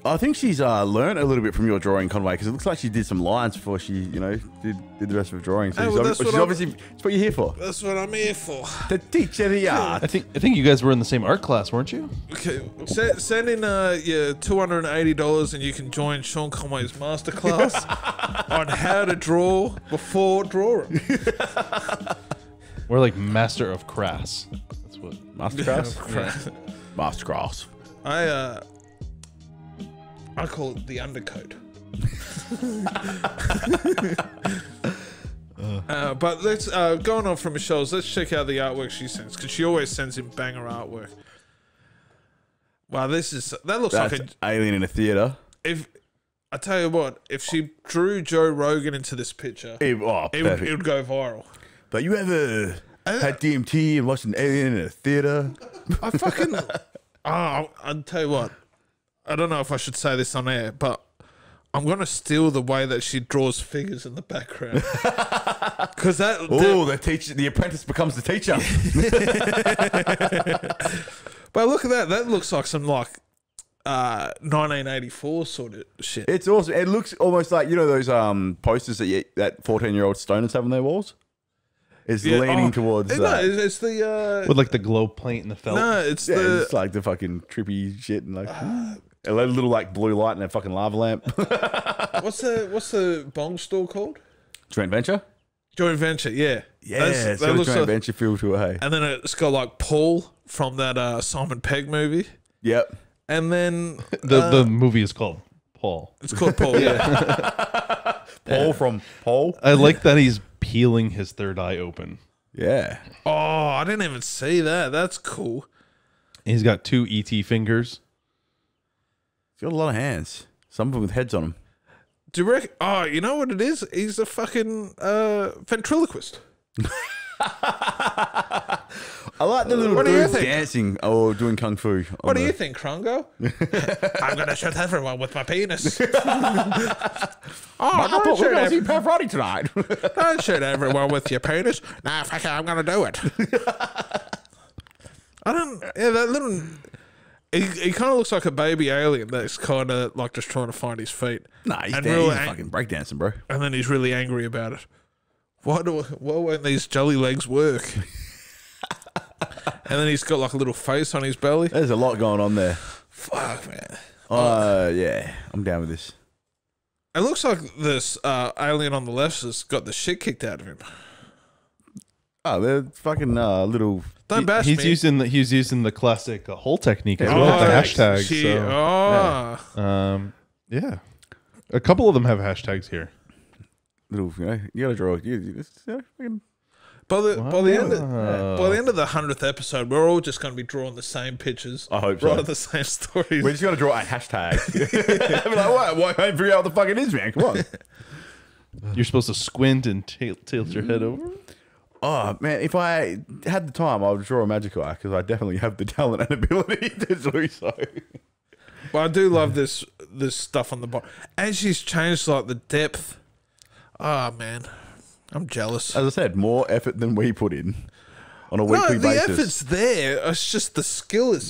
I think she's learned a little bit from your drawing, Conway, because it looks like she did some lines before she, you know, did the rest of her drawing. So Hey, well, she's obviously it's what you're here for. That's what I'm here for. To teach you the art. I think you guys were in the same art class, weren't you? Okay, send in your $280 and you can join Sean Conway's masterclass on how to draw before drawing. We're like master of crass. That's what. Masterclass? Masterclass. I call it the undercoat. But let's going on from Michelle's. Let's check out the artwork she sends because she always sends in banger artwork. Wow, that looks That's like a. Alien in a theater. If I tell you what, if she drew Joe Rogan into this picture, it would go viral. But you ever had DMT and watched an alien in a theater? I fucking. I'll tell you what. I don't know if I should say this on air, but I'm gonna steal the way that she draws figures in the background. Because the apprentice becomes the teacher. But look at that. That looks like some 1984 sort of shit. It's awesome. It looks almost like, you know, those posters that 14-year-old stoners have on their walls. It's leaning towards that. No, it's the With like the glow paint and the felt. no, it's It's like the fucking trippy shit and like a little like blue light and a fucking lava lamp. what's the bong store called? Joint venture? Joint venture, yeah. Yeah, it's that got a looks joint like, venture feel to it, hey. and then it's got like Paul from that Simon Pegg movie, Yep. and then The movie is called Paul. it's called Paul. Yeah. Paul from Paul. I like that he's peeling his third eye open. Yeah. Oh, I didn't even see that. That's cool. He's got 2 ET fingers. He's got a lot of hands. Some of them with heads on them. Do you reckon? Oh, you know what it is? He's a fucking ventriloquist. I like the little What do you dudes think? dancing or doing kung fu. What do you think, Krongo? I'm gonna shoot everyone with my penis. I thought we were going to see Pavarotti tonight. Don't shoot everyone with your penis. Nah, fuck it, I'm gonna do it. I don't. Yeah, that little. He kind of looks like a baby alien that's kind of like just trying to find his feet. Nah, he's really fucking breakdancing, bro. And then he's really angry about it. Why won't these jelly legs work? And then he's got like a little face on his belly. There's a lot going on there. Fuck, man. Yeah, I'm down with this. It looks like this alien on the left has got the shit kicked out of him. Oh, they're fucking little. Don't bash He's me. using the classic hole technique as Oh, well, the right. hashtag. She- So, yeah, a couple of them have hashtags here. Little, you gotta draw. Fucking By the end of the 100th episode, we're all just going to be drawing the same pictures. I hope so. Writing the same stories. We just got to draw a hashtag. I'd be like, why can't I figure out what the fuck it is, man? Come on. You're supposed to squint and tilt your head over. Oh, man, if I had the time, I would draw a magic eye because I definitely have the talent and ability to do so. But I do love this stuff on the bottom. And she's changed like the depth. Oh, man. I'm jealous. As I said, more effort than we put in. on a weekly the basis. effort's there. It's just the skill is.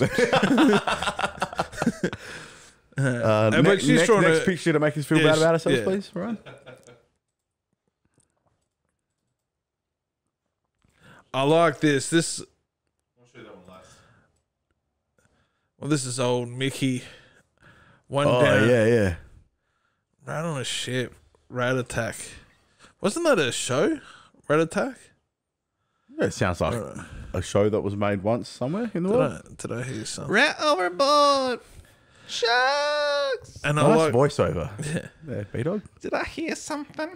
But she's trying next to picture to make us feel bad about ourselves, please, Ryan. I like this. This. I'll show you that one last. Well, this is old Mickey. One Oh down. yeah. Rat on a ship. Rat Attack. Wasn't that a show? Rat Attack? Yeah, it sounds like a show that was made once somewhere in the world. Did I hear something? Rat overboard. Sharks. And Oh, I that's like voiceover. Yeah. Yeah, B-Dog. Did I hear something?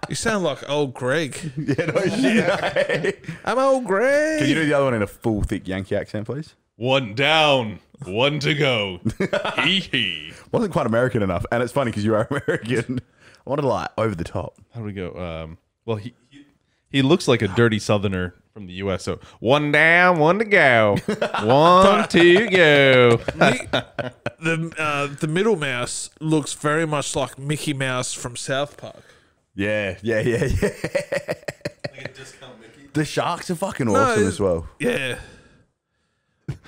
You sound like old Greg. Yeah, no shit. I'm old Greg. Can you do the other one in a full, thick Yankee accent, please? One down, one to go. Hee hee. Wasn't quite American enough, and it's funny because you are American. I wanted to like over the top. How do we go? Well, he looks like a dirty Southerner from the U.S. So one down, one to go, one to go. The middle mouse looks very much like Mickey Mouse from South Park. Yeah. Like a discount Mickey. The sharks are fucking awesome as well. Yeah.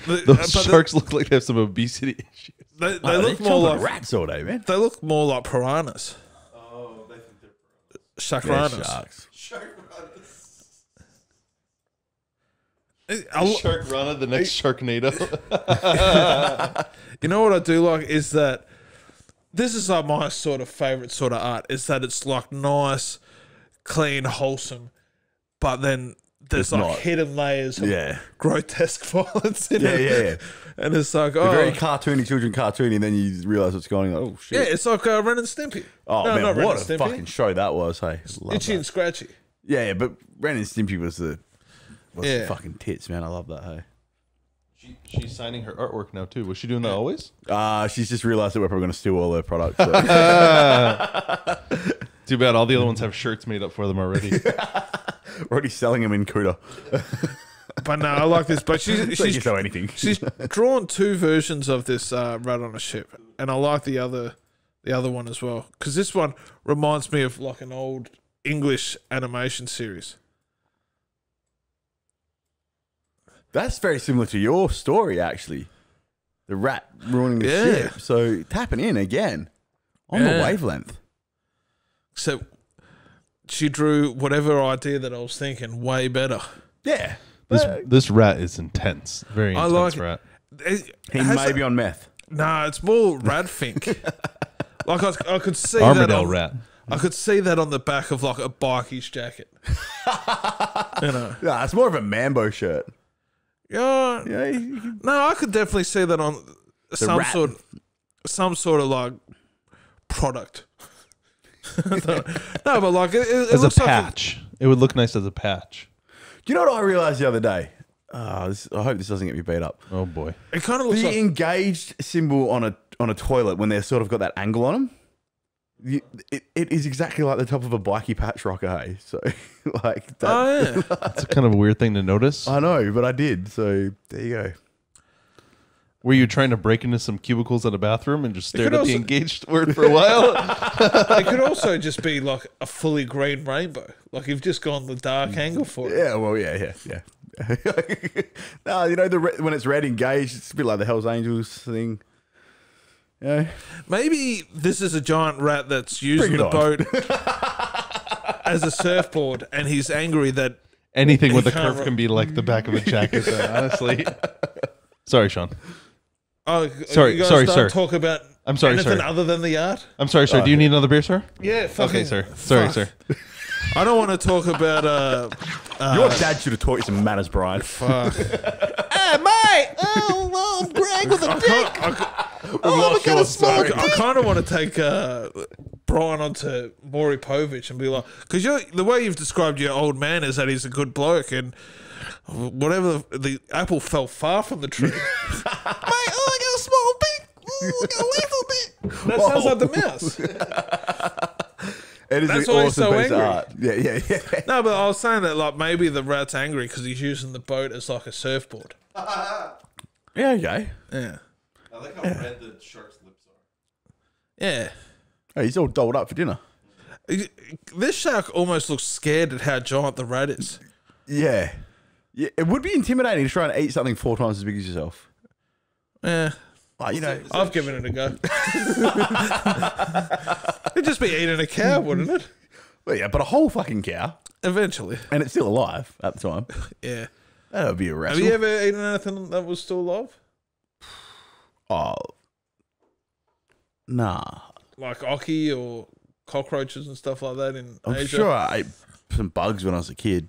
Those sharks look like they have some obesity issues. They They're look more chomping like rats all day, man. They look more like piranhas. Oh, they think they're Sharkranas. Yeah, sharks. shark runners. Sharkrana, the next Sharknado. You know what I do like is that this is like my sort of favorite sort of art is that it's like nice, clean, wholesome, but then there's It's like not. hidden layers of Yeah. grotesque violence in it. Yeah. And it's like, They're very oh, cartoony, children cartoony, and then you realise what's going on. Oh, shit. yeah, it's like Ren and Stimpy. Oh, No, man, not Ren what and a Stimpy. fucking show that was, hey. Love Itchy that. and Scratchy. Yeah, but Ren and Stimpy was the Yeah. fucking tits, man. I love that, hey. She's signing her artwork now too. Was she doing that always? She's just realised that we're probably going to steal all her products. So. Too bad. All the other ones have shirts made up for them already. We're already selling them in Cuda. But no, I like this. But So you can she's sell anything. she's drawn two versions of this Rat on a Ship, and I like the other one as well because this one reminds me of like an old English animation series. That's very similar to your story, actually. The rat ruining the Yeah. ship. So tapping in again on the wavelength. Except she drew whatever idea that I was thinking way better. Yeah. This rat is intense. Very I intense like rat. He may be on meth. Nah, it's more Radfink. Like I could see Armadale that on, rat. I could see that on the back of like a bikies jacket. You know. Nah, it's more of a Mambo shirt. Yeah. Yeah, No, I could definitely see that on some rat. sort of like product. No, but like it As a looks like patch. It would look nice as a patch. Do you know what I realised the other day? I hope this doesn't get me beat up. Oh boy. it kind of looks The like engaged symbol on a toilet when they're sort of got that angle on them. It is exactly like the top of a bikey patch rocker, hey? So, like that. oh yeah. It's kind of a weird thing to notice. I know, but I did. So, there you go. Were you trying to break into some cubicles at a bathroom and just stared could at the also- engaged word for a while? It could also just be like a fully green rainbow. Like you've just gone the dark angle for it. Yeah, well, yeah. No, you know, when it's red engaged, it's a bit like the Hells Angels thing. Yeah. Maybe this is a giant rat that's Bring using it the on. boat as a surfboard, and he's angry that Anything with a can't curve can be like the back of a jacket, though, honestly. Sorry, Sean. sorry, you guys sorry, don't sir. talk about I'm sorry, anything sir. other than the art. I'm sorry, sir. Do you need another beer, sir? Yeah, fucking, Okay, sir. Sorry, sir. I don't want to talk about Your dad should have taught you some manners, Brian. fuck. Hey, mate! Oh, Greg with a dick! Oh, we got a smoke. I kind of want to take Brian onto Maury Povich and be like, because the way you've described your old man is that he's a good bloke, and whatever the apple fell far from the tree. Mate, I got a small bit. I got a little bit. That sounds like the mouse. It is That's an why he's awesome so piece of angry. art. Yeah. No, but I was saying that like maybe the rat's angry because he's using the boat as like a surfboard. Yeah, okay. Yeah. I like how red the shark's lips are. Yeah. Hey, he's all dolled up for dinner. This shark almost looks scared at how giant the rat is. Yeah. Yeah, it would be intimidating to try and eat something 4 times as big as yourself. Yeah. Like, you know, I've given it a go. It'd just be eating a cow, wouldn't it? well, yeah, but a whole fucking cow, Eventually. and it's still alive at the time. Yeah. That would be a wrestle. Have you ever eaten anything that was still alive? Oh, nah. Like Oki or cockroaches and stuff like that in I'm Asia? sure I ate some bugs when I was a kid.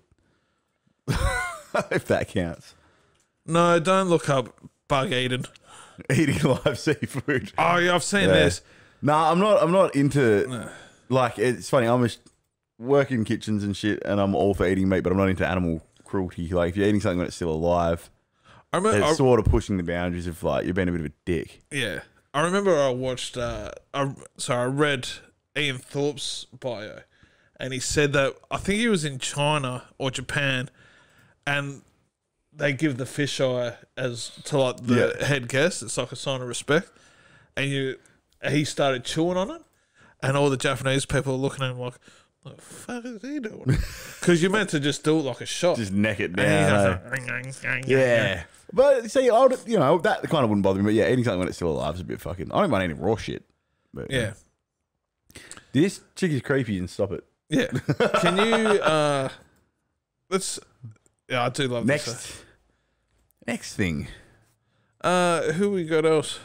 If that counts. No, don't look up bug eating. Eating live seafood. Oh, yeah, I've seen Yeah. this. Nah, I'm not into. Like, it's funny. I'm work in kitchens and shit, and I'm all for eating meat, but I'm not into animal cruelty. Like, if you're eating something when it's still alive, I remember, it's sort of pushing the boundaries of like you're being a bit of a dick. yeah. I remember I watched, I read Ian Thorpe's bio, and he said that I think he was in China or Japan, and they give the fisheye as to like the head guest. It's like a sign of respect, and he started chewing on it, and all the Japanese people are looking at him like, "What the fuck is he doing?" Because you're meant to just do it like a shot. Just neck it And down. he's like, Yeah. But see, that kind of wouldn't bother me. But yeah, eating something when it's still alive is a bit fucking. I don't mind eating raw shit. But yeah. this chick is creepy and stop it. Yeah. Can you let's yeah, I do love this. Next thing. Who we got else?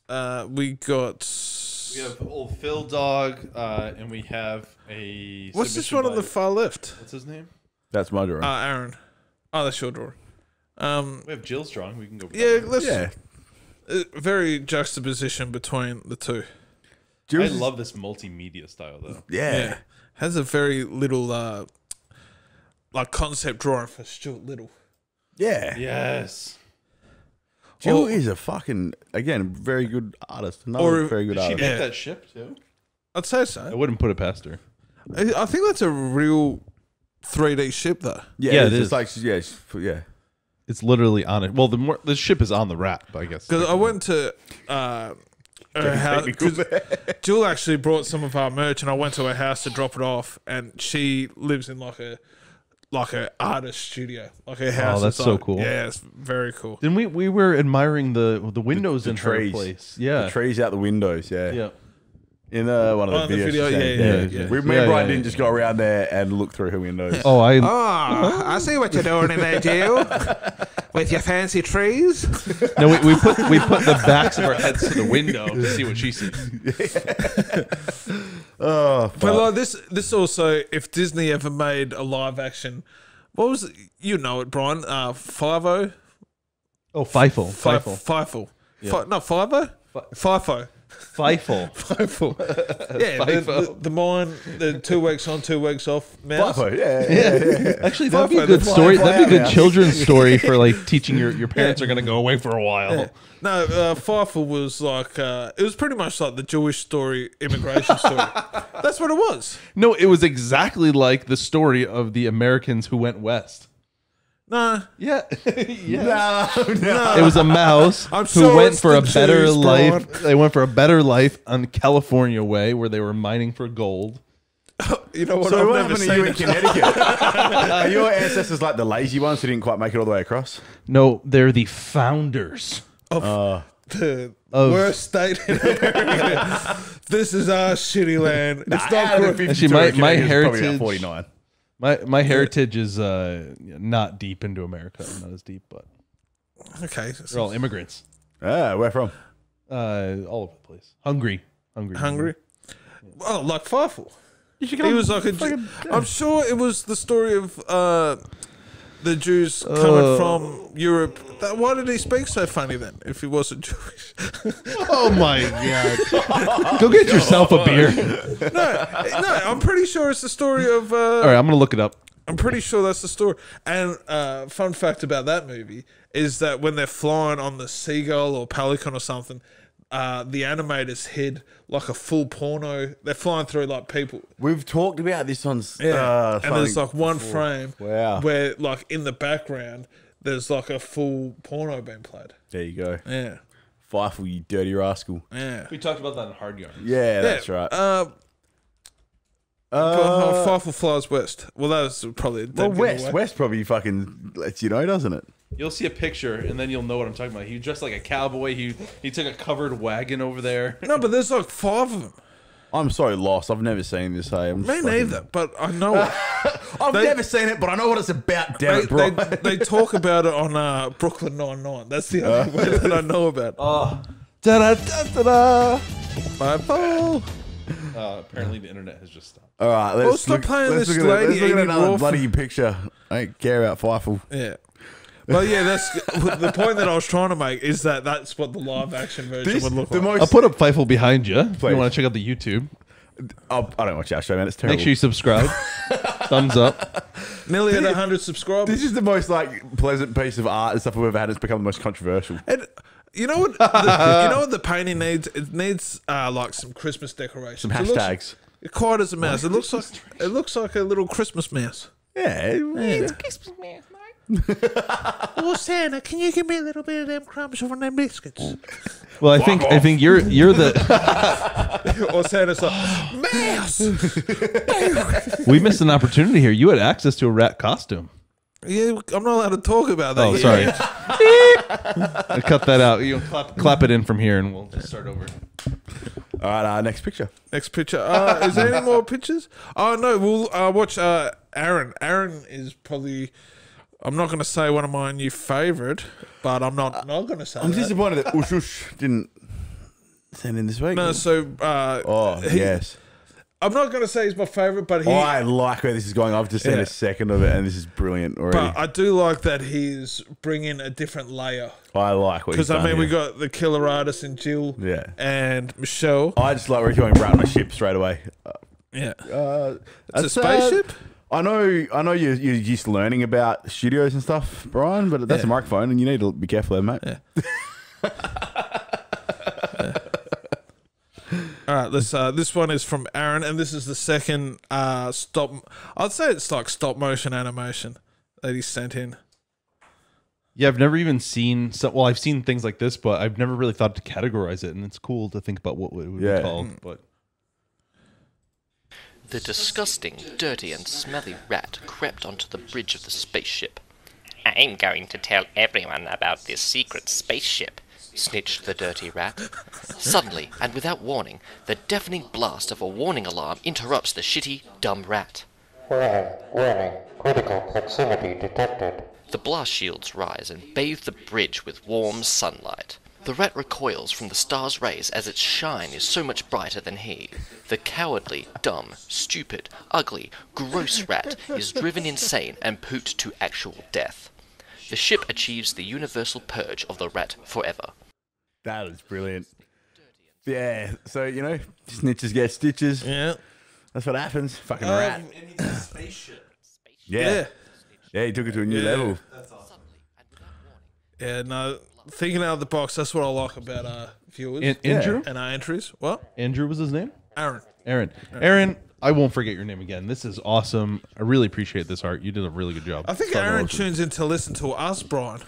We We have old Phil Dog, and we have a. what's this submission one on the by- far left? What's his name? That's my drawing. Aaron. Oh, that's your drawing. We have Jill's drawing. We can go. With Yeah, that. let's very juxtaposition between the two. I Jules- love this multimedia style though. Yeah. Has a very little like concept drawing for Stuart Little. Yeah. Yes. Jill Or- is a fucking, again, very good artist. Another very good Did she artist. make Yeah. that ship too? I'd say I so. wouldn't put it past her. I think that's a real 3D ship though. Yeah, it it's is. like, yeah. It's literally on it. Well, the ship is on the wrap, I guess. Because I went to her house. technical 'Cause Jill actually brought some of our merch, and I went to her house to drop it off. And she lives in like a artist studio, like her house. that's is so like- cool. Yeah, it's very cool. Then we were admiring the windows The in her trees. place. Yeah. The trees out the windows, yeah. Yeah. In one of the the videos. video, she sent. yeah. Me and Brian didn't just go around there and look through her windows. Oh, I Oh, I see what you're doing in there, Jill. With your fancy trees. no. We put the backs of our heads to the window to see what she sees. Oh, But like this also, if Disney ever made a live action, what was it? You know it, Brian? Five-O? Oh, Feifel. Feifel. Not Five-O? FIFO. Feifel. FIFO. Yeah, FIFO. the mine, the 2 weeks on, 2 weeks off mouse. Buffo, yeah. Actually, that'd be a Feifel, good the story. fly That'd be a out good house. children's story for like teaching your parents are going to go away for a while. Yeah. No, FIFO was like, it was pretty much like the Jewish story, immigration story. That's what it was. No, it was exactly like the story of the Americans who went west. Nah. Yeah. No. It was a mouse I'm who sure went it's for a the better Jews, life. Brian. They went for a better life on California way where they were mining for gold. You know what? So I've what never happened to seen you in it. Connecticut? Are your ancestors like the lazy ones who didn't quite make it all the way across? No, they're the founders. The Of- worst state in America. This is our shitty land. It's Out not of the good. 52, Actually, my Connecticut's probably about heritage- 49. My heritage is not deep into America. Not as deep, but Okay. they're all immigrants. Where from? All over the place. Hungry. Hungry? Well, like Feifel. You should He was like a. I'm sure it was the story of the Jews coming from Europe. Why did he speak so funny then? If he wasn't Jewish, Oh my god! Go get yourself a beer. no, I'm pretty sure it's the story of. All right, I'm gonna look it up. I'm pretty sure that's the story. And fun fact about that movie is that when they're flying on the seagull or pelican or something, the animators hid like a full porno. They're flying through like people. We've talked about this on. Yeah, and there's something like one before. frame Wow. where like in the background there's like a full porno being played. There you go. Yeah, Feifel, you dirty rascal. yeah. We talked about that in Hard Yarn. Yeah, that's right. Fifle flies west. Well, that was probably a dead giveaway. West probably fucking lets you know, doesn't it? You'll see a picture, and then you'll know what I'm talking about. He dressed like a cowboy. He took a covered wagon over there. No, but there's like 5 of them. I'm so lost. I've never seen this. Me neither, but I know it. I've never seen it, but I know what it's about. Damn it, bro. They talk about it on Brooklyn Nine-Nine. That's the only way that I know about it. Oh, da-da-da-da-da. Bye-bye. Apparently the internet has just stopped. All right, stop look, playing let's this look at, lady, let's look at Amy another Rolfe. bloody picture. I don't care about Fifle. Yeah. Well, yeah, that's the point that I was trying to make is that that's what the live action version would look like. I'll put up Fifle behind you if Please. you want to check out the YouTube. I don't watch our show, man. It's terrible. Make sure you subscribe. Thumbs up. Nearly at 100 subscribers. This is the most like pleasant piece of art and stuff we've ever had. It's become the most controversial. And you know what? You know what the painting needs? It needs like some Christmas decorations. Some hashtags. It quiet as a mouse. It looks like a little Christmas mouse. Yeah. It's Christmas, man. Oh Santa, can you give me a little bit of them crumbs from them biscuits? Well, I think you're the. Or Santa's like, mouse. We missed an opportunity here. You had access to a rat costume. Yeah, I'm not allowed to talk about that. Oh, yet. sorry. I cut that out. You clap it in from here, and we'll just start over. All right, next picture. Next picture. Is there any more pictures? Oh no, we'll watch Aaron. Aaron is probably. I'm not going to say one of my new favourite, but I'm not going to say. I'm that. disappointed that Ush didn't send in this week. No, so Yes. I'm not going to say he's my favourite, but he. I like where this is going. I've just seen a second of it, and this is brilliant already. But I do like that he's bringing a different layer. I like what he's Because done we here. got the killer artist and Jill, Yeah. and Michelle. I just like where he's going rat on a ship straight away. Yeah, It's it's a spaceship. I know. You're just learning about studios and stuff, Brian. But that's a microphone, and you need to be careful there, mate. Yeah. All right, let's. This one is from Aaron, and this is the second stop. I'd say it's like stop motion animation that he sent in. Yeah, I've never even seen. Well, I've seen things like this, but I've never really thought to categorize it, and it's cool to think about what it would be called. But The disgusting, dirty and smelly rat crept onto the bridge of the spaceship. I'm going to tell everyone about this secret spaceship, snitched the dirty rat. Suddenly, and without warning, the deafening blast of a warning alarm interrupts the shitty, dumb rat. Warning, critical proximity detected. The blast shields rise and bathe the bridge with warm sunlight. The rat recoils from the star's rays as its shine is so much brighter than he. The cowardly, dumb, stupid, ugly, gross rat is driven insane and pooped to actual death. The ship achieves the universal purge of the rat forever. That is brilliant. Yeah. So snitches get stitches. Yeah, That's what happens. Fucking rat. And he's a spaceship. Yeah. Yeah. He took it to a new level. That's awesome. yeah. No, thinking out of the box. That's what I like about viewers Andrew, and our entries. What? Andrew was his name. Aaron. Aaron. I won't forget your name again. This is awesome. I really appreciate this art. You did a really good job. I think Aaron tunes in to listen to us, Brian.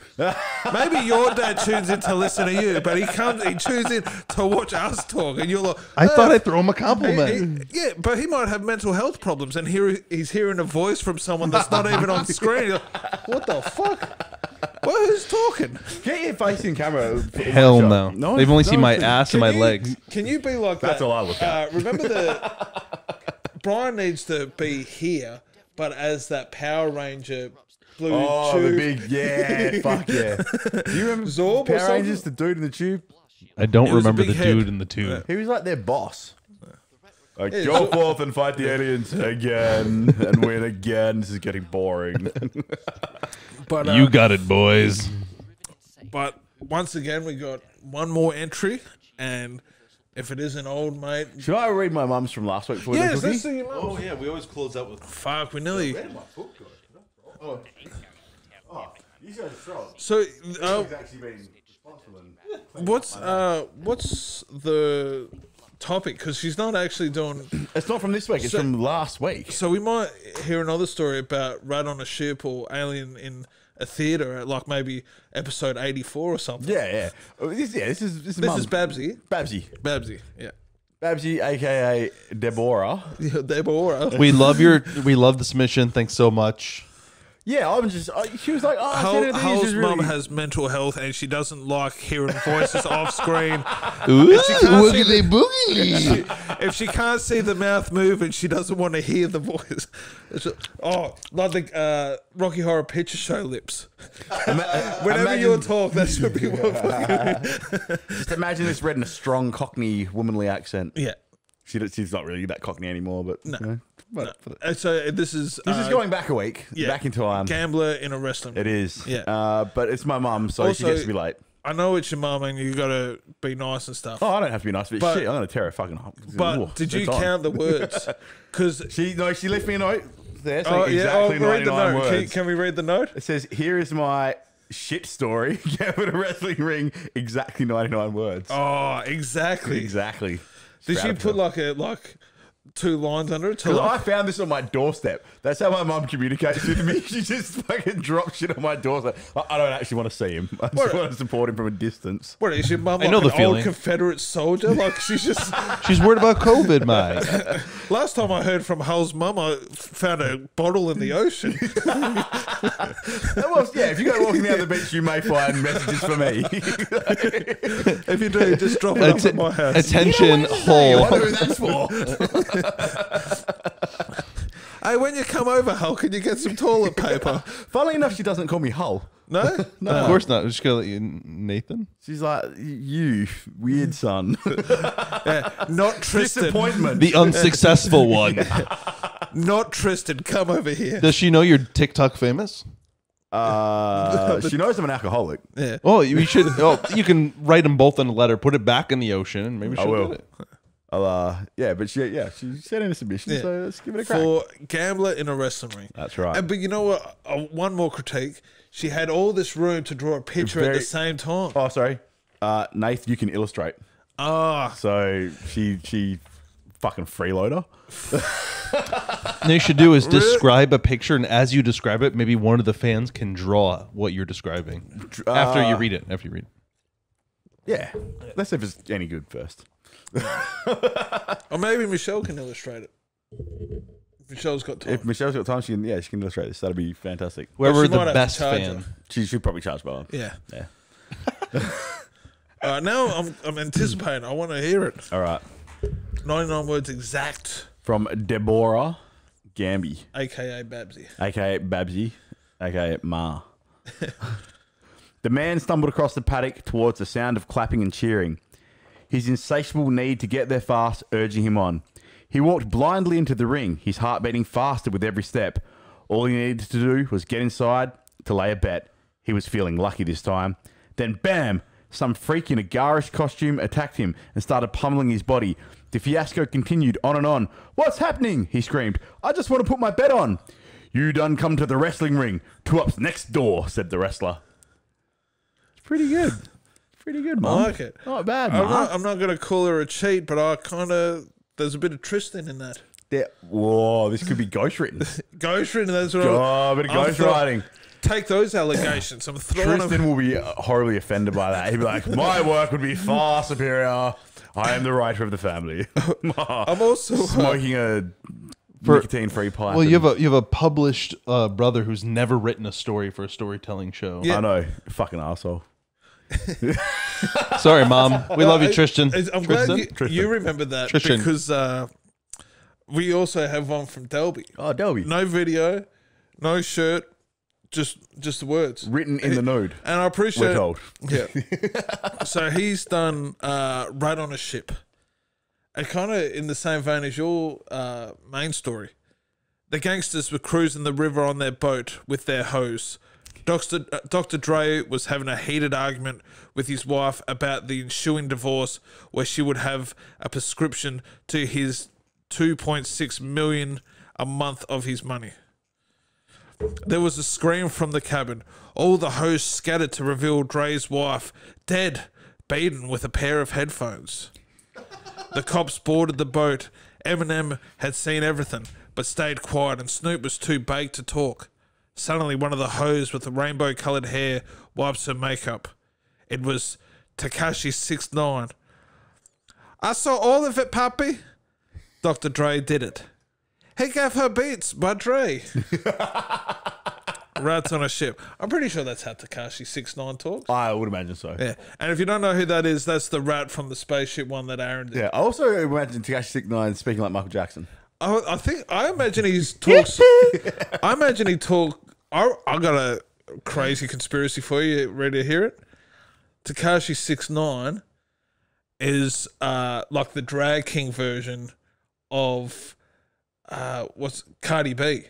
Maybe your dad tunes in to listen to you, but he tunes in to watch us talk, and you're like, I thought I'd throw him a compliment. yeah, but he might have mental health problems, and he's hearing a voice from someone that's not even on screen. You're like, what the fuck? Well, who's talking? Get your face in camera. Hell no. No, They've only seen my no, ass and my legs. Can you be like that? That's all I look at. Remember Brian needs to be here, but as that Power Ranger blue Oh, tube. the big, fuck yeah. Do you remember Zorb or Power something? Rangers, the dude in the tube? I don't It was a remember big the head. dude in the tube. He was like their boss. Like, Yeah, go forth and fight the aliens again and win again. This is getting boring. But, You got it, boys. but once again, we got one more entry, and if it is an old mate, Should I read my mum's from last week for yes, the cookie? let's see your mum. Oh yeah, we always close out with. Fuck, we nearly. Oh, you guys throw it. So, He's actually been responsible. what's the topic? Because she's not actually doing. It's not from this week. It's from last week. So we might hear another story about rat on a ship or alien in a theater at like maybe episode 84 or something. Yeah. This is This is Babsy. Babsy. Babsy, yeah. Babsy, aka Deborah. Deborah. We love the submission. Thanks so much. Yeah, I was just. She was like, "Oh, I sent her these, Hal's it's mum really-" has mental health and she doesn't like hearing voices off screen. Ooh, boogity boogity. If she can't see the mouth moving, she doesn't want to hear the voice. Like the Rocky Horror Picture Show lips. Whenever you talk, that should be what. Just imagine this read in a strong Cockney womanly accent. Yeah. She's not really that Cockney anymore, but No. you know, And so this is going back a week, back in time. Gambler in a wrestling. It is, Yeah. But it's my mum, so she Also, gets to be late. I know it's your mum and you got to be nice and stuff. Oh, I don't have to be nice, but shit, I'm gonna tear her fucking. But did you count the words? Because she left me a note there. oh Saying yeah, exactly read the 99 note. words. Can we read the note? It says, "Here is my shit story. Gave it a wrestling ring. Exactly 99 words. Oh, exactly. Exactly. Did Proud she of put her. like 2 lines under it? Because I found this on my doorstep. That's how my mum communicates with me. She just fucking drops shit on my doorstep. I don't actually want to see him. I just want to support him from a distance. What is your mum? I know like the an feeling. old Confederate soldier? Like she's just. She's worried about COVID, mate. Last time I heard from Hull's mum, I found a bottle in the ocean. Well, yeah, if you go walking down the beach, you may find messages for me. If you do, just drop it off at my house. Attention, I Hall. wonder who that's for. Hey, when you come over, Hull, can you get some toilet paper? Funnily enough, she doesn't call me Hull. No? No. Of course not. I'm just gonna let you, Nathan. She's like, you weird son. Not Tristan. Disappointment. The unsuccessful one. Not Tristan. Come over here. Does she know you're TikTok famous? She knows I'm an alcoholic. Yeah. Oh, you should. Oh, you can write them both in a letter, put it back in the ocean, and maybe she'll will. get it. Yeah, but she sent in a submission, Yeah. so let's give it a crack. For Gambler in a wrestling ring. That's right. But you know what? One more critique. She had all this room to draw a picture at the same time. Oh, sorry. Nath, you can illustrate. Ah. So she fucking freeloader. What you should do is describe a picture, and as you describe it, maybe one of the fans can draw what you're describing after you read it. Yeah. Let's see if it's any good first. Or maybe Michelle can illustrate it. Michelle's got time. If Michelle's got time, she can illustrate this. That'd be fantastic. Whoever she might the have to best charge fan. her. She should probably charge by one. Yeah. Yeah. All right, now I'm anticipating. I want to hear it. All right. 99 words exact, From Deborah Gamby, a.k.a. Babsy. aka Babsy, aka Ma. The man stumbled across the paddock towards the sound of clapping and cheering, his insatiable need to get there fast urging him on. He walked blindly into the ring, his heart beating faster with every step. All he needed to do was get inside to lay a bet. He was feeling lucky this time. Then bam! Some freak in a garish costume attacked him and started pummeling his body. The fiasco continued on and on. "What's happening?" he screamed. "I just want to put my bet on." "You done come to the wrestling ring. 2 ups next door," said the wrestler. It's pretty good. Pretty good, Mum. I like it. Not bad, I'm not going to call her a cheat, but I kind of... There's a bit of Tristan in that. Whoa, this could be ghostwritten. Ghostwritten, that's what Oh, a bit of ghostwriting. Take those allegations. I'm throwing Tristan them. will be horribly offended by that. He'd be like, "My work would be far superior. I am the writer of the family." I'm also... Smoking a nicotine-free pipe. Well, you have a published brother who's never written a story for a storytelling show. Yeah. I know. Fucking asshole. Sorry, Mom. We love you, Tristan. I'm Tristan? glad you remember that Tristan. because we also have one from Delby. Oh, Delby. No video, no shirt, just the words Written in the nude. And I appreciate We're told. Yeah. So he's done Right on a Ship. And kind of in the same vein as your main story. The gangsters were cruising the river on their boat with their hose. Dr. Dre was having a heated argument with his wife about the ensuing divorce, where she would have a prescription to his $2.6 million a month of his money. There was a scream from the cabin. All the hosts scattered to reveal Dre's wife, dead, beaten with a pair of headphones. The cops boarded the boat. Eminem had seen everything, but stayed quiet, and Snoop was too baked to talk. Suddenly, one of the hoes with the rainbow-coloured hair wipes her makeup. It was Tekashi 6ix9ine. I saw all of it, Pappy. Dr. Dre did it. He gave her beats by Dre. Rats on a ship. I'm pretty sure that's how Tekashi 6ix9ine talks. I would imagine so. Yeah. And if you don't know who that is, that's the rat from the spaceship one that Aaron did. Yeah, I also imagine Tekashi 6ix9ine speaking like Michael Jackson. I imagine he talks. I imagine he talk. I got a crazy conspiracy for you. Ready to hear it? Tekashi 6ix9ine is like the drag king version of what's Cardi B.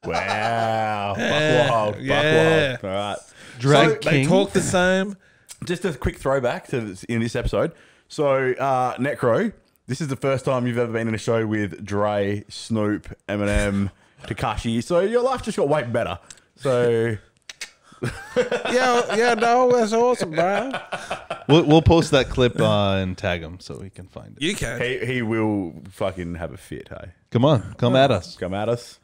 Wow. Yeah. Buck wild. Yeah. All right. Drag They king. talk the same. Just a quick throwback to in this episode. So, Necro, this is the first time you've ever been in a show with Dre, Snoop, Eminem, Tekashi. So your life just got way better. So No, that's awesome, bro. We'll post that clip and tag him so he can find it. You can. he will fucking have a fit, hey? Come on, come at us. Come at us.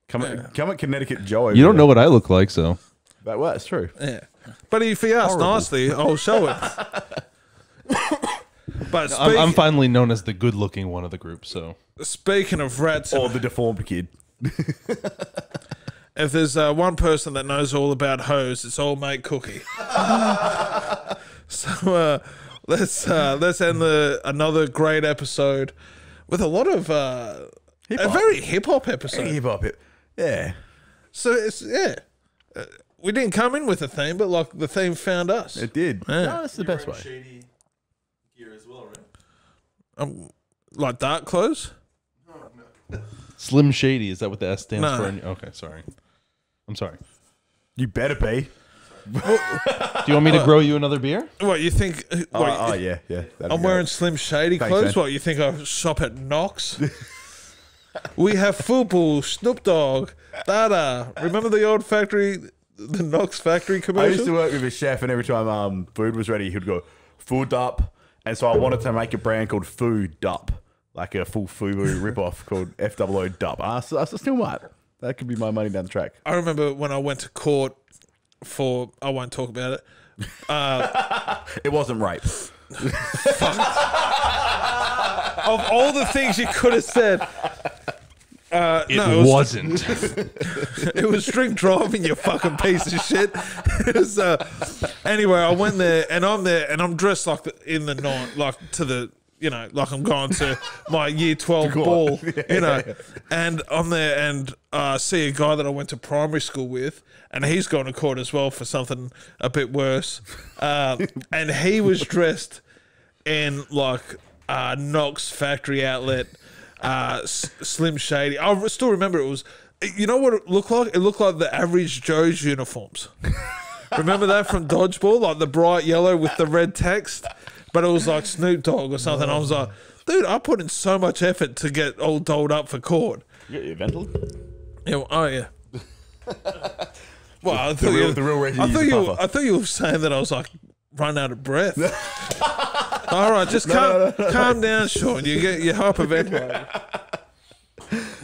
Come at Connecticut Joe over You don't there. know what I look like, so That well, that's true. Yeah. But if he asks nicely, I'll show it. But I'm finally known as the good-looking one of the group. So speaking of rats, Or the deformed kid. if there's one person that knows all about hoes, it's old mate Cookie. So let's end another great episode with a lot of a very hip hop episode. Hip hop. Yeah. So it's we didn't come in with a theme, but like the theme found us. It did. Yeah. No, that's the best way. Shady gear as well, right? Like dark clothes. Slim Shady, is that what the S stands No. for? Okay, sorry. I'm sorry. You better be. Do you want me to grow you another beer? What you think? Oh, yeah. I'm wearing Slim Shady Thanks, clothes. man. What you think? I shop at Knox. We have football, Snoop Dogg, Dada. Remember the old factory, the Knox factory I commercial? used to work with a chef, and every time food was ready, he'd go, food up. And so I wanted to make a brand called Food Up, like a full FUBU ripoff called FOO Dup. I still might. That could be my money down the track. I remember when I went to court for, I won't talk about it. It wasn't rape. Of all the things you could have said, It wasn't. it was drink driving, you fucking piece of shit. It was, anyway, I went there and I'm dressed like in the night, like to the, like I'm going to my year 12 ball, and I'm there and see a guy that I went to primary school with, and he's gone to court as well for something a bit worse. And he was dressed in like Knox factory outlet, Slim Shady. I still remember it was, you know what it looked like? It looked like the Average Joe's uniforms. Remember that from Dodgeball? Like the bright yellow with the red text? But it was like Snoop Dogg or something. I was like, dude, I put in so much effort to get all dolled up for court. You got your vental? Yeah, oh, yeah. Well, I The real Reggie I is thought a you. puffer. I thought you were saying that I was like run out of breath. All right, just calm down, Sean. You're hyperventilating.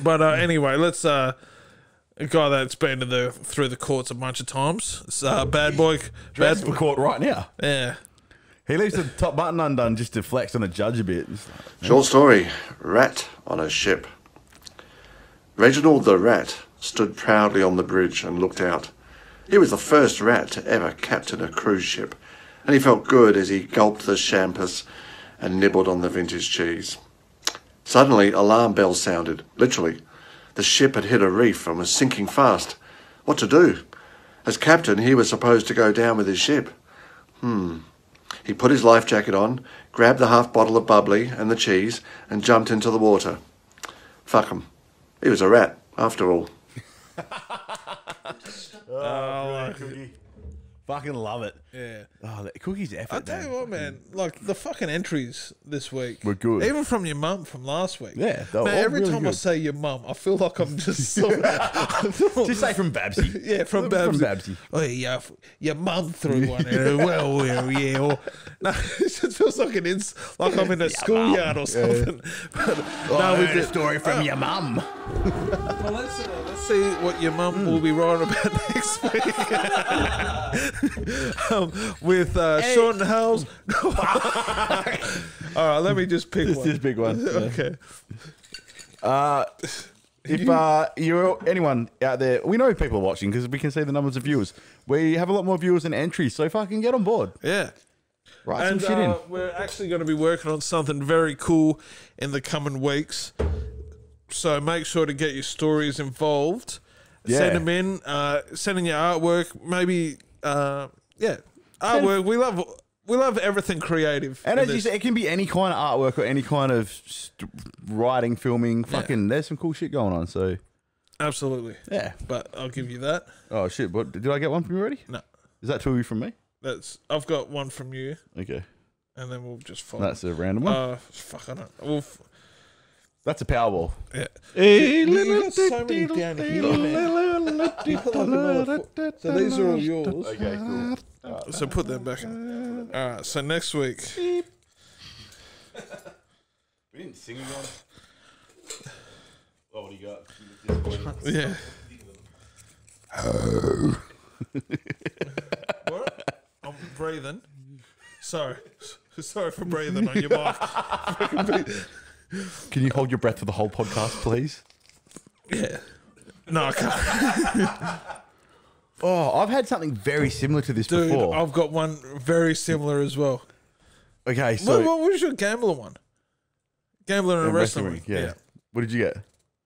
But anyway, let's a guy that's been through the courts a bunch of times. It's Bad Boy. Dressed for court right now. Yeah. He leaves the top button undone just to flex on the judge a bit. Short story, rat on a ship. Reginald the rat stood proudly on the bridge and looked out. He was the first rat to ever captain a cruise ship, and he felt good as he gulped the champus and nibbled on the vintage cheese. Suddenly, alarm bells sounded, literally. The ship had hit a reef and was sinking fast. What to do? As captain, he was supposed to go down with his ship. He put his life jacket on, grabbed the half bottle of bubbly and the cheese, and jumped into the water. Fuck him. He was a rat, after all. Cookie. Fucking love it. Yeah. Oh, Cookie's effort. I'll tell you what, man. Like the fucking entries this week Were good. Even from your mum from last week. Yeah, they were man. all Every really time I good. say your mum, I feel like I'm just Just say from Babsy. yeah, from Babsy. From Babsy. Oh yeah, your mum threw one. Well, yeah. Or, no, it just feels like like I'm in a schoolyard or something. But, I heard a story from your mum. well, let's see what your mum will be writing about next week with Sean Howes. All right, let me just pick one. This is a big one. Yeah. Okay. If you're anyone out there, we know people are watching because we can see the numbers of viewers. We have a lot more viewers than entries, so fucking get on board. Yeah. Write And some shit in. we're actually going to be working on something very cool in the coming weeks. So make sure to get your stories involved. Yeah. Send them in. Send in your artwork. Maybe, artwork. We love everything creative. And as you say, it can be any kind of artwork or any kind of writing, filming. Fucking, there's some cool shit going on. So, absolutely. yeah. But I'll give you that. Oh shit! What did I get one from you already? No, Is that two from me? I've got one from you, Okay, and then we'll just follow. that's a random one. Fuck, I don't. That's a Powerball. Yeah. You got so many down here, man. So these are all yours. Okay, cool. So put them back in. All right. So next week. We didn't sing again. Oh, what do you got? Yeah. What? I'm breathing. Sorry for breathing on your mic. Can you hold your breath for the whole podcast, please? Yeah. No, I can't. Oh, I've had something very similar to this Dude, before. I've got one very similar as well. Okay, so What was your gambler one? Gambler and a wrestler one. yeah. What did you get?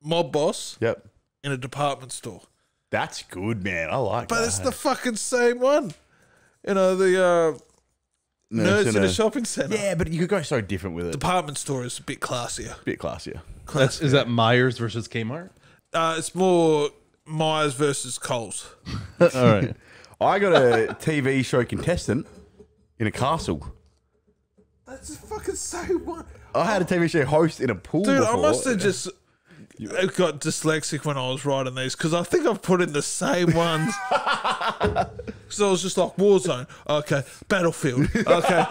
Mob boss Yep. in a department store. That's good, man. I like But that. it's the fucking same one. You know, the nerds in a shopping centre. Yeah, but you could go so different with it. Department store is a bit classier. Bit classier. Is that Myers versus Kmart? It's more Myers versus Coles. All right. I got a TV show contestant in a castle. That's the fucking same one. I had a TV show host in a pool. Dude, before. I must have just got dyslexic when I was writing these because I think I've put in the same ones. So I was just like Warzone, okay, Battlefield, okay,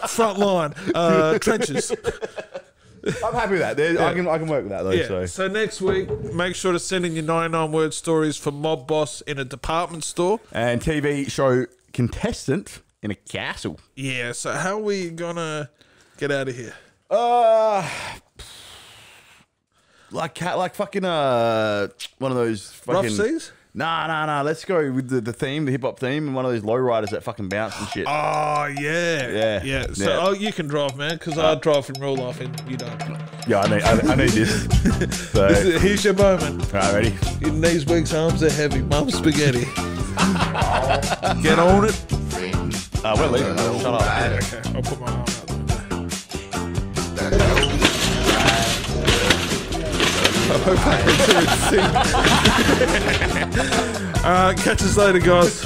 front line, trenches. I'm happy with that. I can work with that though. Yeah. So next week, make sure to send in your 99-word stories for mob boss in a department store And TV show contestant in a castle. Yeah. So how are we gonna get out of here? Like fucking one of those fucking Rough seas? Nah. Let's go with the theme, the hip hop theme, and one of those lowriders that fucking bounce and shit. Oh yeah. Yeah. So Yeah. you can drive, man, because I drive in real life and you don't. Yeah, I need this. So, Here's your moment. all right, ready? In these weeks, arms are heavy. Mum spaghetti. Get on it. We're leaving. Shut up. Okay, I'll put my arm out. I hope I can do it. Catch us later, guys.